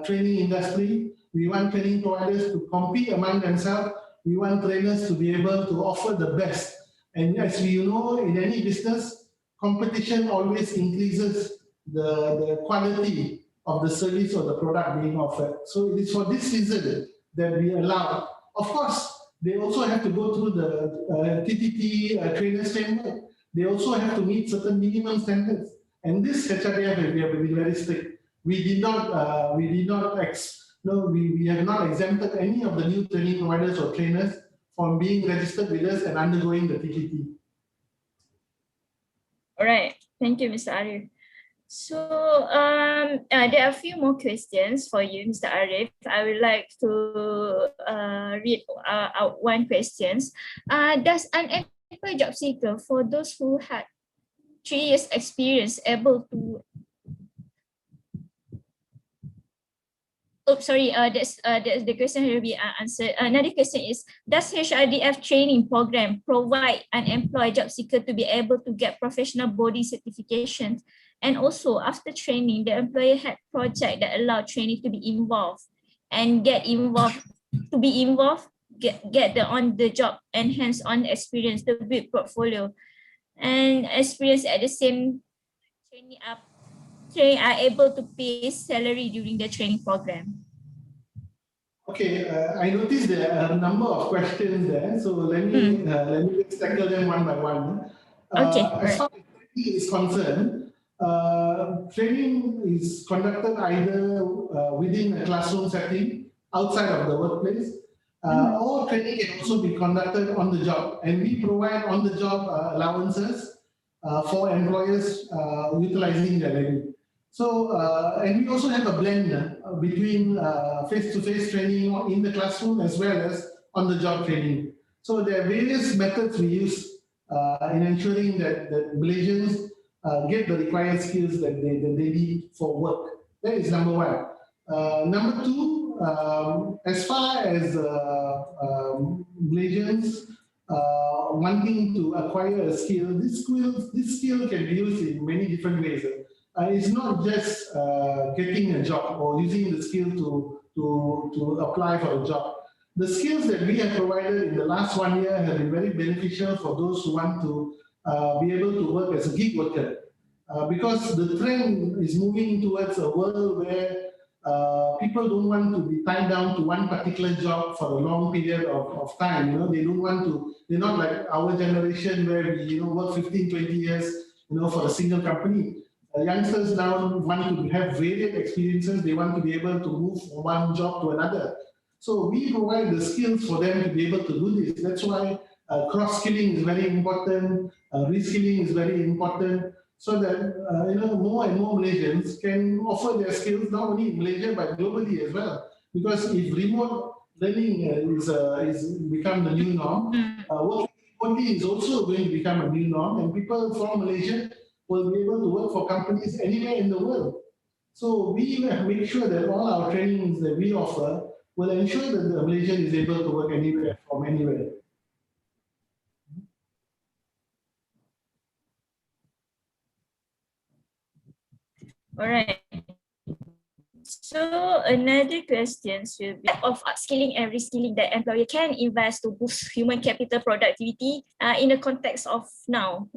training industry. We want training providers to compete among themselves. We want trainers to be able to offer the best. And as we know, in any business, competition always increases the quality of the service or the product being offered. So it is for this reason that we allow. Of course, they also have to go through the TTT trainers framework. They also have to meet certain minimum standards. And this HRDF, we have been very strict. We have not exempted any of the new training providers or trainers from being registered with us and undergoing the TTT. All right, thank you, Mr. Arif. So there are a few more questions for you, Mr. Arif. I would like to read out one question. Does an employed job seeker, for those who had 3 years experience, able to that's the question will be answered. Another question is, does HRDF training program provide an employed job seeker to be able to get professional body certifications? And also, after training, the employer had project that allow training to be involved and get the on-the-job and hands-on experience to build portfolio and experience at the same training are able to pay salary during the training program. Okay, I noticed there are a number of questions there, so let me just tackle them one by one. Okay. As far as training is concerned, training is conducted either within a classroom setting, outside of the workplace, or training can also be conducted on the job, and we provide on-the-job allowances for employers utilizing their levy. So, and we also have a blend between face-to-face training in the classroom as well as on-the-job training. So there are various methods we use in ensuring that Malaysians get the required skills that they need for work. That is number one. Number two, as far as Malaysians wanting to acquire a skill, this skill can be used in many different ways. It's not just getting a job or using the skill to apply for a job. The skills that we have provided in the last 1 year have been very beneficial for those who want to be able to work as a gig worker. Because the trend is moving towards a world where people don't want to be tied down to one particular job for a long period of time. They don't want to, they're not like our generation where we work 15, 20 years for a single company. Youngsters now want to have varied experiences. They want to be able to move from one job to another. So we provide the skills for them to be able to do this. That's why cross-skilling is very important, reskilling is very important, so that more and more Malaysians can offer their skills not only in Malaysia but globally as well. Because if remote learning is become the new norm, working remotely is also going to become a new norm, and people from Malaysia will be able to work for companies anywhere in the world. So we make sure that all our trainings that we offer will ensure that the Malaysian is able to work anywhere from anywhere. All right. So another question will be of upskilling and reskilling that employer can invest to boost human capital productivity in the context of now.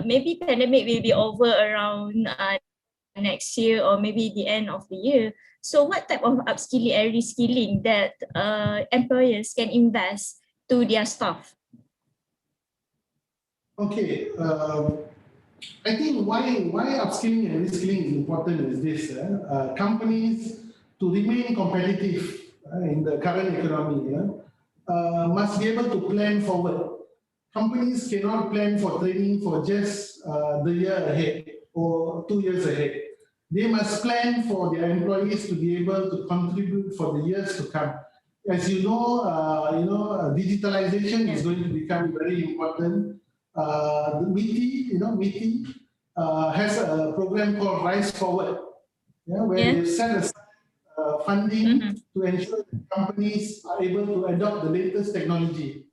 Maybe pandemic will be over around next year or maybe the end of the year. So what type of upskilling and reskilling that employers can invest to their staff? Okay, I think why upskilling and reskilling is important is this: companies to remain competitive in the current economy must be able to plan forward. Companies cannot plan for training for just the year ahead or 2 years ahead. They must plan for their employees to be able to contribute for the years to come. As you know, digitalization is going to become very important. The MITI, has a program called Rise Forward, where they set aside funding to ensure that companies are able to adopt the latest technology.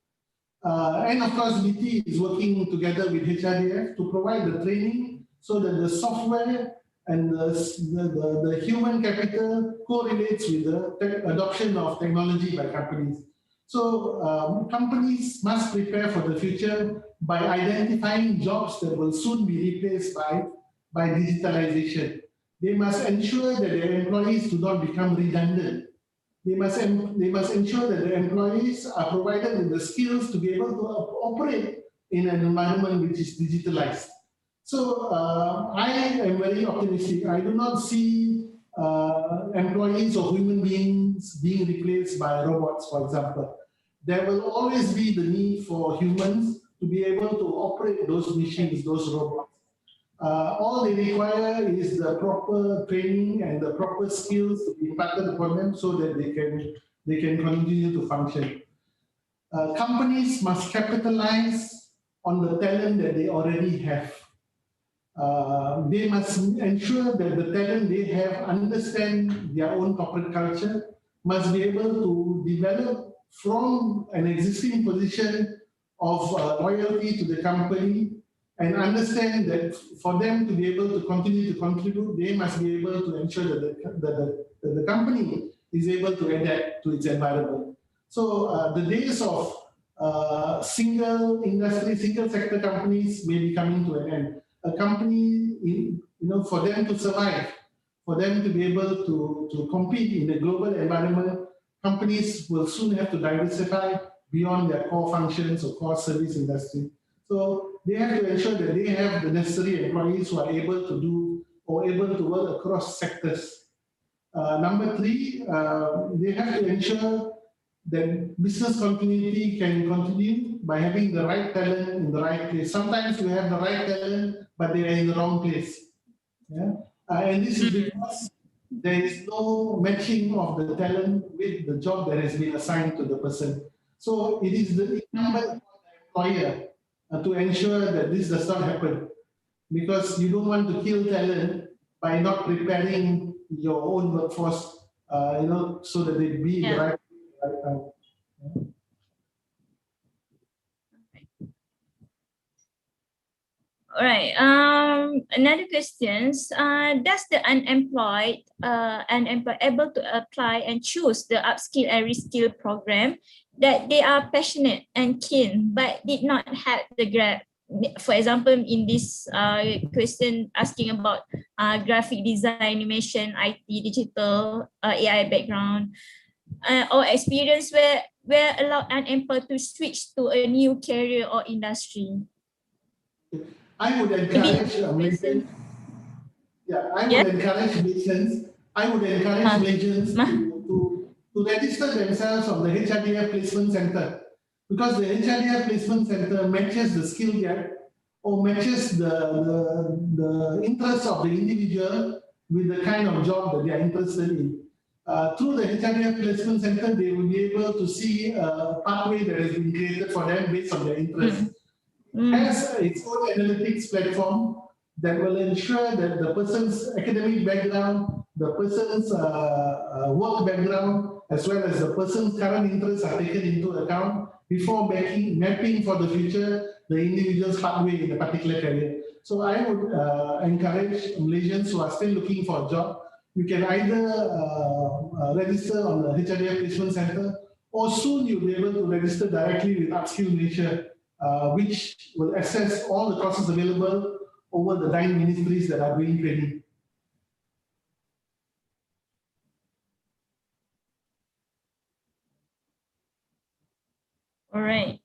And of course, MITI is working together with HRDF to provide the training so that the software and the human capital correlates with the adoption of technology by companies. So companies must prepare for the future by identifying jobs that will soon be replaced by digitalization. They must ensure that their employees do not become redundant. They must ensure that the employees are provided with the skills to be able to operate in an environment which is digitalized. So I am very optimistic. I do not see employees or human beings being replaced by robots, for example. There will always be the need for humans to be able to operate those machines, those robots. All they require is the proper training and the proper skills to be imparted upon them so that they can continue to function. Companies must capitalize on the talent that they already have. They must ensure that the talent they have understand their own corporate culture, must be able to develop from an existing position of loyalty to the company, and understand that for them to be able to continue to contribute, they must be able to ensure that the company is able to adapt to its environment. So the days of single industry, single sector companies may be coming to an end. A company, for them to survive, for them to be able to compete in the global environment, companies will soon have to diversify beyond their core functions or core service industry. So they have to ensure that they have the necessary employees who are able to do or able to work across sectors. Number three, they have to ensure that business continuity can continue by having the right talent in the right place. Sometimes we have the right talent, but they are in the wrong place. And this is because there is no matching of the talent with the job that has been assigned to the person. So it is the incumbent on the employer to ensure that this does not happen, because you don't want to kill talent by not preparing your own workforce so that they be the right time. All right. Another questions. Does the unemployed able to apply and choose the upskill and reskill program that they are passionate and keen, but did not have the for example, in this question asking about graphic design, animation, IT, digital, AI background, or experience where allow unemployed to switch to a new career or industry? I would encourage Malaysians. Yeah, I would encourage Malaysians. I would encourage Malaysians to register themselves on the HRDF placement center, because the HRDF placement center matches the skill gap or matches the interest of the individual with the kind of job that they are interested in. Through the HRDF placement center, they will be able to see a pathway that has been created for them based on their interest. Has its own analytics platform that will ensure that the person's academic background, the person's work background, as well as the person's current interests are taken into account before mapping for the future the individual's pathway in a particular career. So I would encourage Malaysians who are still looking for a job, you can either register on the HRDF Placement Center, or soon you'll be able to register directly with Upskilling Malaysia, which will access all the courses available over the 9 ministries that are doing training. All right.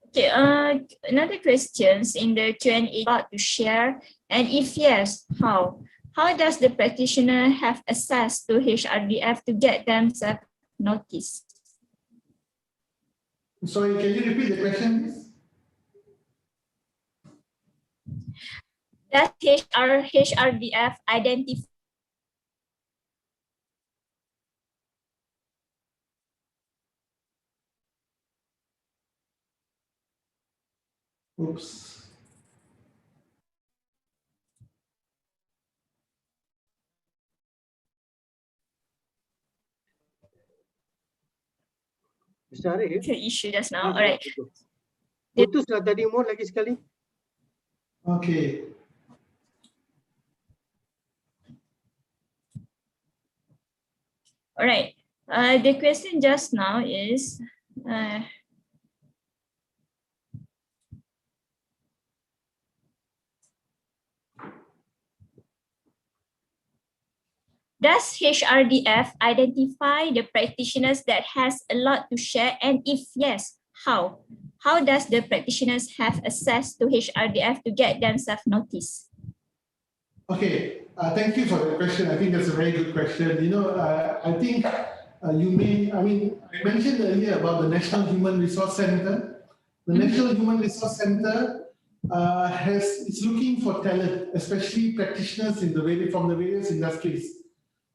Okay, another questions in the Q&A to share, and if yes, how? How does the practitioner have access to HRDF to get themselves noticed? Sorry, can you repeat the question, please? Does HRDF identify? Oops. Mr. Arif? Issue just now. All right. Putuslah tadi mohon lagi sekali. Okay. All right. The question just now is, does HRDF identify the practitioners that has a lot to share, and if yes, how? How does the practitioners have access to HRDF to get themselves noticed? Okay, thank you for the question. I think that's a very good question. I think I mentioned earlier about the National Human Resource Center. The National Human Resource Center is looking for talent, especially practitioners from the various industries.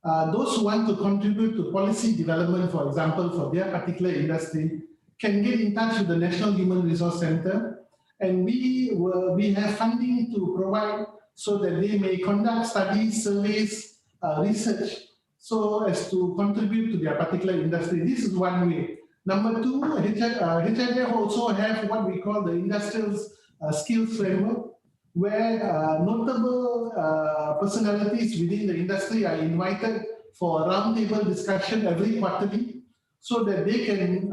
Those who want to contribute to policy development, for example, for their particular industry, can get in touch with the National Human Resource Center, and we have funding to provide so that they may conduct studies, surveys, research, so as to contribute to their particular industry. This is one way. Number two, HRDF also have what we call the industrial skills framework, where notable personalities within the industry are invited for a roundtable discussion every quarterly, so that they can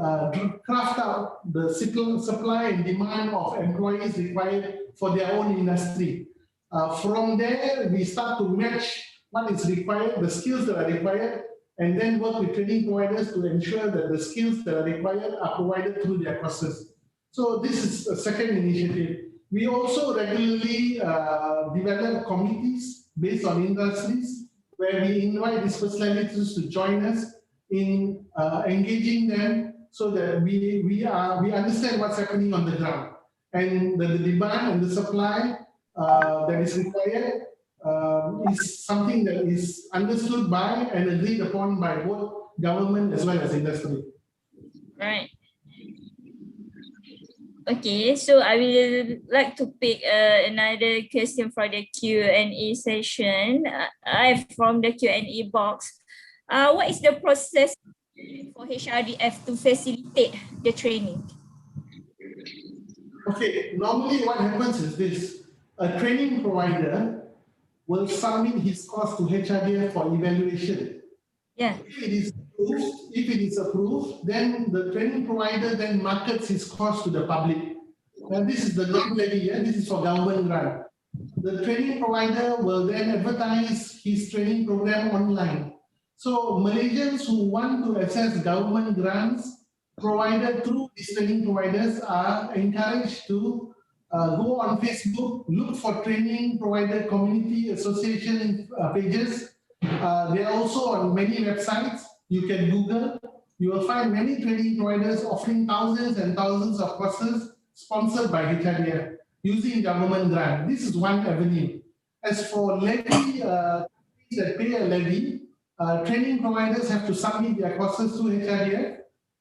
craft out the supply and demand of employees required for their own industry. From there, we start to match what is required, the skills that are required, and then work with training providers to ensure that the skills that are required are provided through their courses. So this is a second initiative. We also regularly develop committees based on industries, where we invite these personalities to join us in engaging them, so that we understand what's happening on the ground, and the demand and the supply that is required is something that is understood by and agreed upon by both government as well as industry. Right. Okay, so I will like to pick another question for the Q&A session. I from the Q&A box. What is the process for HRDF to facilitate the training? Okay, normally what happens is this: a training provider will submit his course to HRDF for evaluation. Yeah. If it is approved, then the training provider then markets his course to the public. Now this is the non-levy, this is for government grant. The training provider will then advertise his training program online. So Malaysians who want to access government grants provided through these training providers are encouraged to go on Facebook, look for training provider community association pages. They are also on many websites. You can Google. You will find many training providers offering thousands and thousands of courses sponsored by HRDF using government grant. This is one avenue. As for levy, that pay a levy, training providers have to submit their courses to HRDF.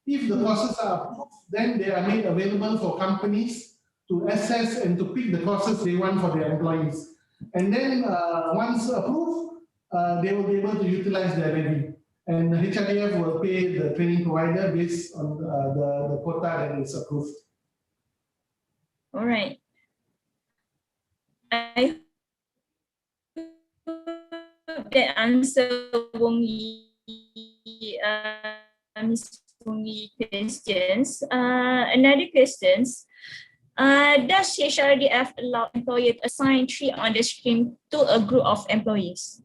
If the courses are approved, then they are made available for companies to assess and to pick the courses they want for their employees. And then once approved, they will be able to utilize their levy. And HRDF will pay the training provider based on the quota that is approved. All right. I hope that answer Ms. Wong Yi questions. Another questions. Does HRDF allow employer to assign 3 on the stream to a group of employees?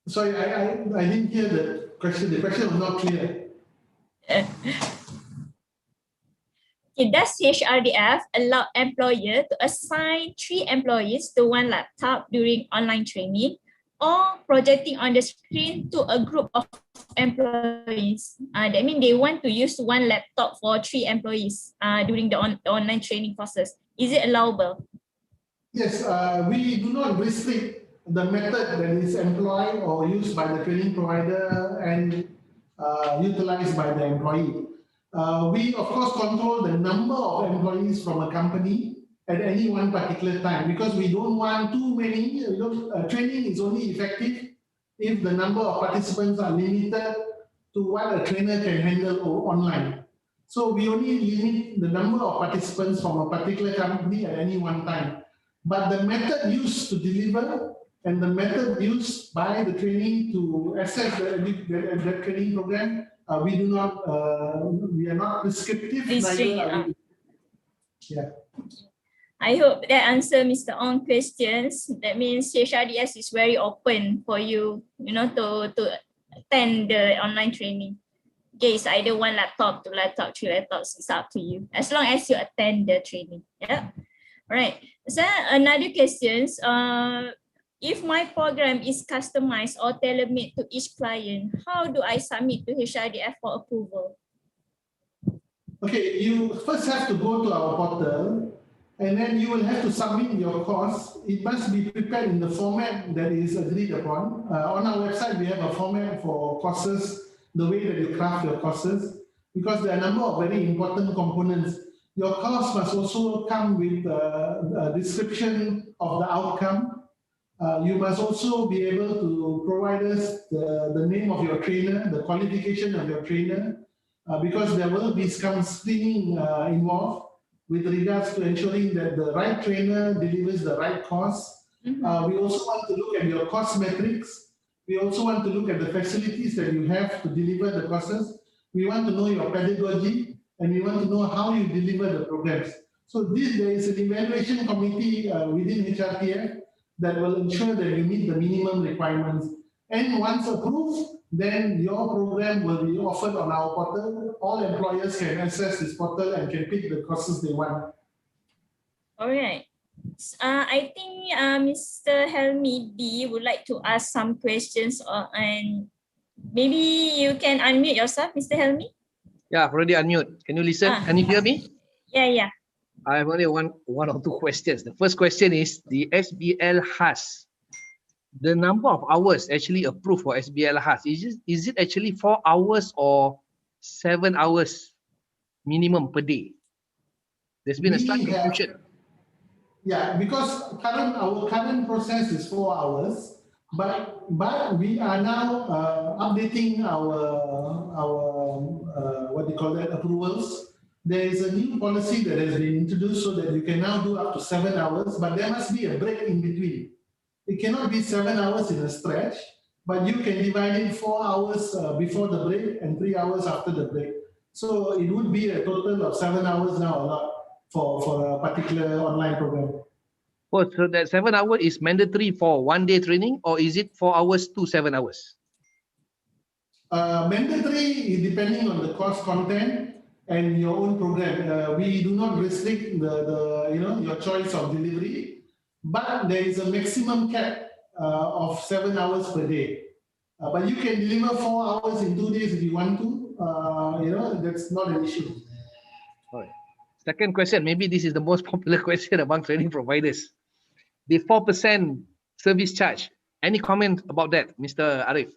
Sorry, I didn't hear the question. The question was not clear. Okay, does HRDF allow employer to assign 3 employees to 1 laptop during online training or projecting on the screen to a group of employees? That means they want to use 1 laptop for 3 employees during the online training process. Is it allowable? Yes, we do not restrict the method that is employed or used by the training provider and utilized by the employee. We, of course, control the number of employees from a company at any one particular time because we don't want too many. Training is only effective if the number of participants are limited to what a trainer can handle online. So we only limit the number of participants from a particular company at any one time. But the method used to deliver and the method used by the training to assess the training program, we are not prescriptive. Yeah. I hope that answers Mr. Ong's questions. That means HRDS is very open for you, to attend the online training. Okay, it's either 1 laptop, 2 laptops, 3 laptops. It's up to you as long as you attend the training. Yeah. All right. So another questions. If my program is customized or tailor-made to each client, how do I submit to HRDF for approval? Okay, you first have to go to our portal and then you will have to submit your course. It must be prepared in the format that is agreed upon. On our website, we have a format for courses, the way that you craft your courses, because there are a number of very important components. Your course must also come with a description of the outcome. You must also be able to provide us the name of your trainer, the qualification of your trainer, because there will be some screening involved with regards to ensuring that the right trainer delivers the right course. We also want to look at your course metrics. We also want to look at the facilities that you have to deliver the courses. We want to know your pedagogy and we want to know how you deliver the programs. So there is an evaluation committee within HRDF that will ensure that you meet the minimum requirements. And once approved, then your program will be offered on our portal. All employers can access this portal and can pick the courses they want. All right. I think Mr. Helmi B would like to ask some questions, and maybe you can unmute yourself, Mr. Helmi. Yeah, already unmute. Can you listen? Can you hear me? Yeah. I have only one or two questions. The first question is the SBL HAS. The number of hours actually approved for SBL HAS, is it actually 4 hours or 7 hours minimum per day? There's been a slight We have- confusion. Yeah, because our current process is 4 hours, but we are now updating our what do you call that, approvals. There is a new policy that has been introduced so that you can now do up to 7 hours, but there must be a break in between. It cannot be 7 hours in a stretch, but you can divide it 4 hours before the break and 3 hours after the break. So it would be a total of 7 hours now allowed for a particular online program. Oh, so that 7 hours is mandatory for 1 day training, or is it 4 hours to 7 hours? Mandatory depending on the course content and your own program. We do not restrict your choice of delivery, but there is a maximum cap of 7 hours per day. But you can deliver 4 hours in 2 days if you want to. That's not an issue. All right. Second question, maybe this is the most popular question among training providers. The 4% service charge. Any comment about that, Mr. Arif?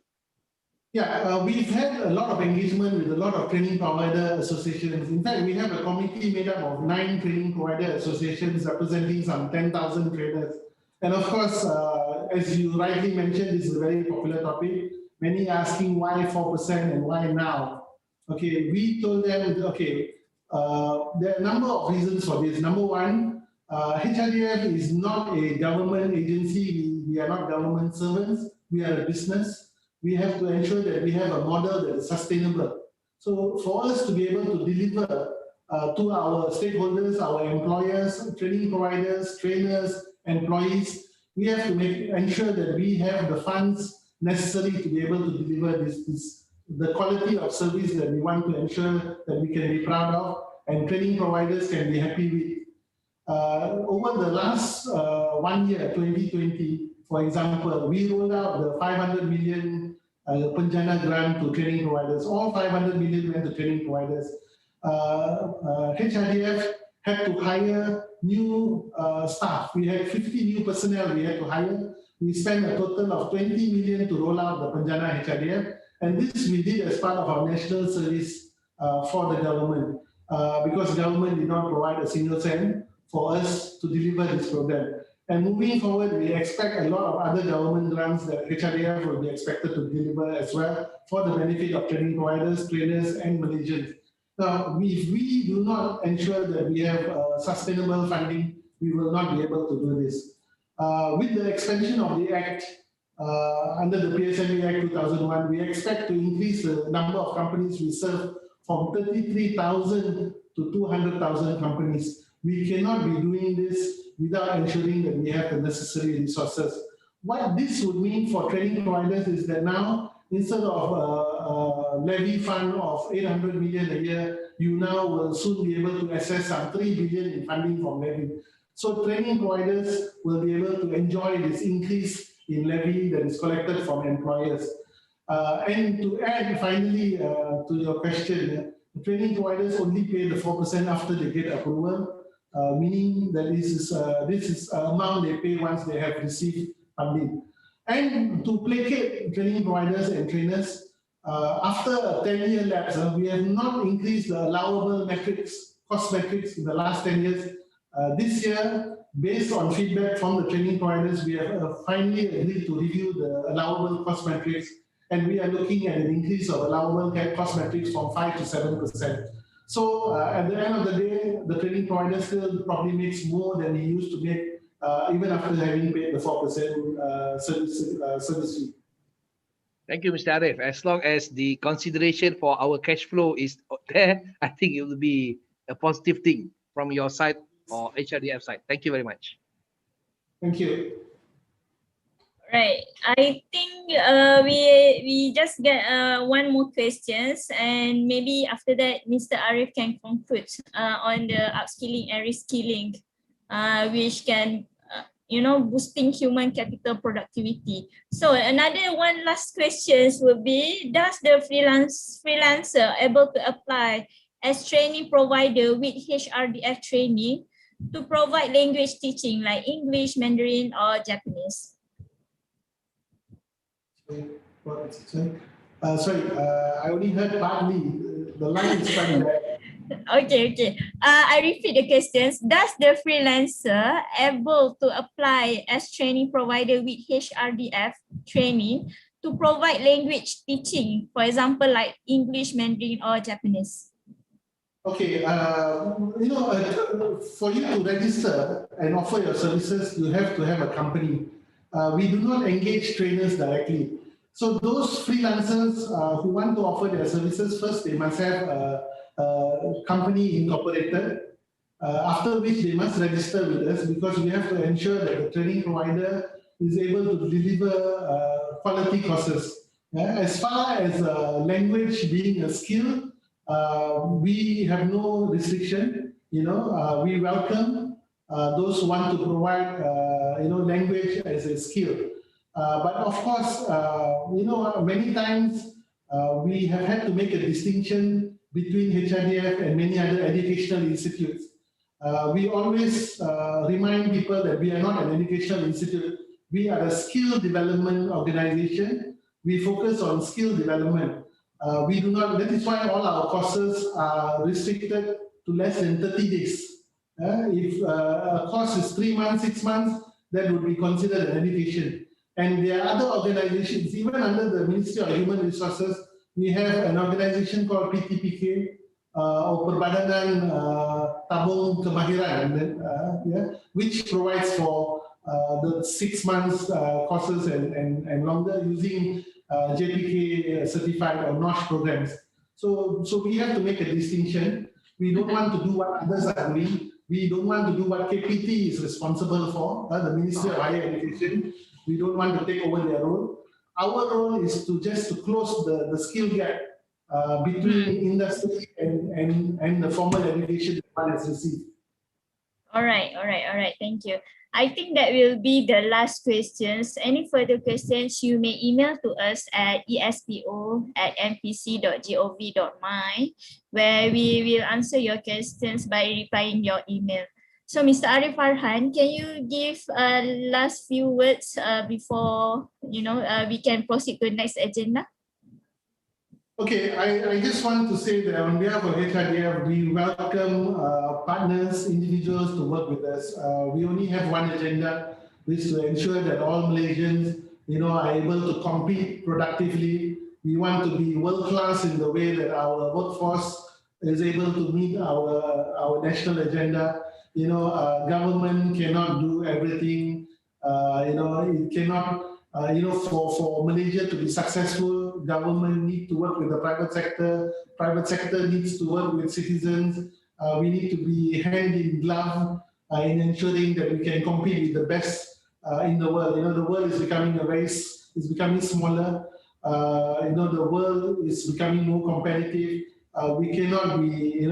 Yeah, we've had a lot of engagement with a lot of training provider associations. In fact, we have a committee made up of 9 training provider associations representing some 10,000 trainers. And of course, as you rightly mentioned, this is a very popular topic. Many asking why 4% and why now? Okay, we told them, okay, there are a number of reasons for this. Number one, HRDF is not a government agency. We are not government servants. We are a business. We have to ensure that we have a model that is sustainable. So for us to be able to deliver to our stakeholders, our employers, training providers, trainers, employees, we have to ensure that we have the funds necessary to be able to deliver the quality of service that we want to ensure that we can be proud of and training providers can be happy with. Over the last 1 year, 2020, for example, we rolled out the 500 million Penjana grant to training providers. All 500 million went to training providers. HRDF had to hire new staff. We had 50 new personnel we had to hire. We spent a total of 20 million to roll out the Penjana HRDF. And this we did as part of our national service for the government because government did not provide a single cent for us to deliver this program. And moving forward, we expect a lot of other government grants that HRDF will be expected to deliver as well for the benefit of training providers, trainers, and Malaysians. Now, if we do not ensure that we have sustainable funding, we will not be able to do this. With the expansion of the Act, under the PSMA Act 2001, we expect to increase the number of companies we serve from 33,000 to 200,000 companies. We cannot be doing this without ensuring that we have the necessary resources. What this would mean for training providers is that now, instead of a levy fund of 800 million a year, you now will soon be able to access some 3 billion in funding from levy. So training providers will be able to enjoy this increase in levy that is collected from employers. And to add finally to your question, training providers only pay the 4% after they get approval. Meaning that this is amount they pay once they have received funding. And to placate training providers and trainers, after a 10-year lapse, we have not increased the allowable metrics, cost metrics in the last 10 years. This year, based on feedback from the training providers, we have finally agreed to review the allowable cost metrics, and we are looking at an increase of allowable cost metrics from 5 to 7%. So at the end of the day, the training provider still probably makes more than he used to make, even after having paid the 4% service fee. Thank you, Mr. Arif. As long as the consideration for our cash flow is there, I think it will be a positive thing from your side or HRDF side. Thank you very much. Thank you. Right. I think we just get one more questions, and maybe after that, Mr. Arif can conclude on the upskilling and reskilling, which can, boosting human capital productivity. So another one last questions will be: does the freelancer able to apply as training provider with HRDF training to provide language teaching like English, Mandarin, or Japanese? Sorry, I only heard partly. The line is quite bad. Okay. I repeat the questions. Does the freelancer able to apply as training provider with HRDF training to provide language teaching, for example, like English, Mandarin, or Japanese? Okay, for you to register and offer your services, you have to have a company. We do not engage trainers directly. So those freelancers who want to offer their services, first they must have a company incorporated, after which they must register with us, because we have to ensure that the training provider is able to deliver quality courses. As far as language being a skill, we have no restriction. We welcome those who want to provide language as a skill. But of course, many times we have had to make a distinction between HRDF and many other educational institutes. We always remind people that we are not an educational institute. We are a skill development organization. We focus on skill development. We do not, that is why all our courses are restricted to less than 30 days. If a course is 3 months, 6 months, that would be considered an education. And there are other organizations, even under the Ministry of Human Resources, we have an organization called PTPK, or Perbadanan Tabung Kemahiran, which provides for the 6 months courses and longer using JPK certified or NOSH programs. So we have to make a distinction. We don't want to do what others are doing. We don't want to do what KPT is responsible for, the Ministry of Higher Education. We don't want to take over their role. Our role is to close the skill gap between industry and the formal education that one has received. All right. Thank you. I think that will be the last questions. Any further questions, you may email to us at espo@mpc.gov.my, where we will answer your questions by replying your email. So, Mr. Arif Farhan, can you give last few words before we can proceed to the next agenda? Okay, I just want to say that on behalf of HRDF, we welcome partners, individuals to work with us. We only have one agenda, which is to ensure that all Malaysians, are able to compete productively. We want to be world-class in the way that our workforce is able to meet our national agenda. Government cannot do everything. It cannot. For Malaysia to be successful, government need to work with the private sector. Private sector needs to work with citizens. We need to be hand in glove in ensuring that we can compete with the best in the world. The world is becoming is becoming smaller. The world is becoming more competitive. We cannot be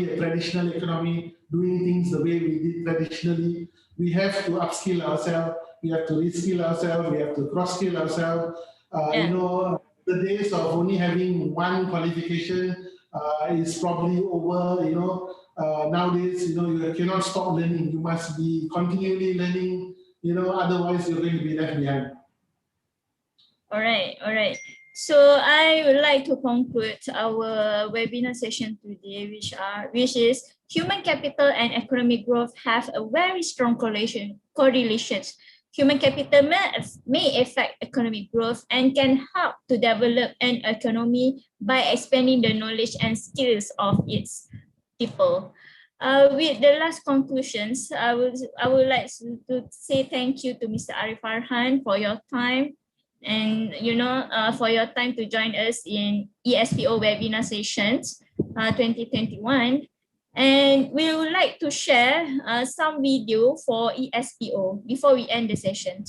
a traditional economy doing things the way we did traditionally. We have to upskill ourselves. We have to reskill ourselves. We have to cross-skill ourselves. The days of only having one qualification is probably over. Nowadays, you cannot stop learning. You must be continually learning. Otherwise you're going to be left behind. All right. So I would like to conclude our webinar session today, which is human capital and economic growth have a very strong correlations. Human capital may affect economic growth and can help to develop an economy by expanding the knowledge and skills of its people. With the last conclusions, I would like to say thank you to Mr. Arif Farhan for your time and for your time to join us in eSPO webinar sessions 2021. And we would like to share some video for eSPO before we end the session.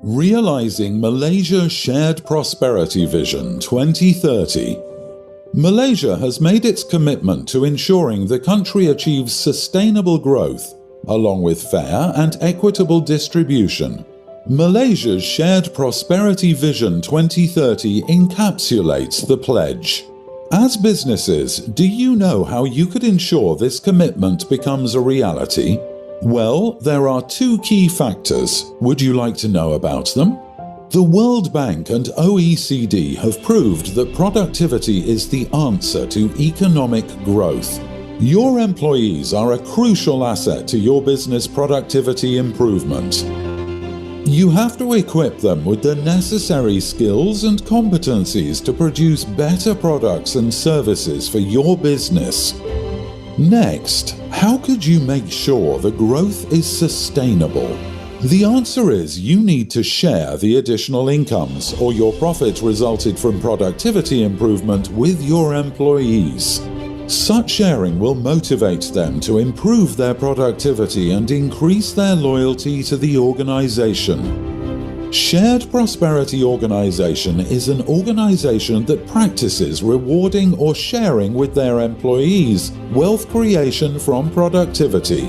Realizing Malaysia's Shared Prosperity Vision 2030. Malaysia has made its commitment to ensuring the country achieves sustainable growth, along with fair and equitable distribution. Malaysia's Shared Prosperity Vision 2030 encapsulates the pledge. As businesses, do you know how you could ensure this commitment becomes a reality? Well, there are two key factors. Would you like to know about them? The World Bank and OECD have proved that productivity is the answer to economic growth. Your employees are a crucial asset to your business productivity improvement. You have to equip them with the necessary skills and competencies to produce better products and services for your business. Next, how could you make sure the growth is sustainable? The answer is you need to share the additional incomes or your profit resulted from productivity improvement with your employees. Such sharing will motivate them to improve their productivity and increase their loyalty to the organization. Shared Prosperity Organization is an organization that practices rewarding or sharing with their employees wealth creation from productivity.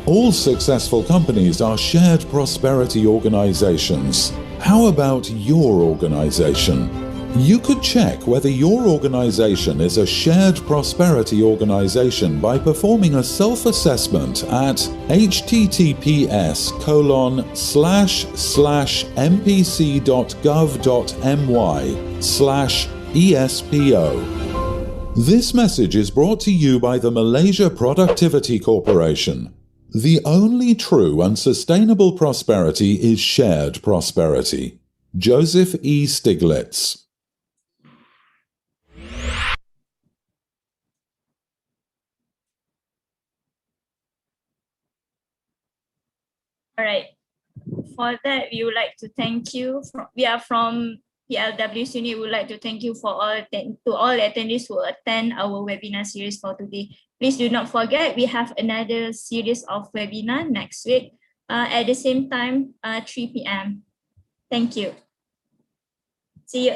All successful companies are shared prosperity organizations. How about your organization? You could check whether your organization is a shared prosperity organization by performing a self-assessment at https://mpc.gov.my/ESPO. This message is brought to you by the Malaysia Productivity Corporation. The only true and sustainable prosperity is shared prosperity. Joseph E. Stiglitz. All right. For that, we would like to thank you. We are from PLW's unit. We would like to thank you for all attendees who attend our webinar series for today. Please do not forget, we have another series of webinar next week at the same time, 3 p.m. Thank you. See you.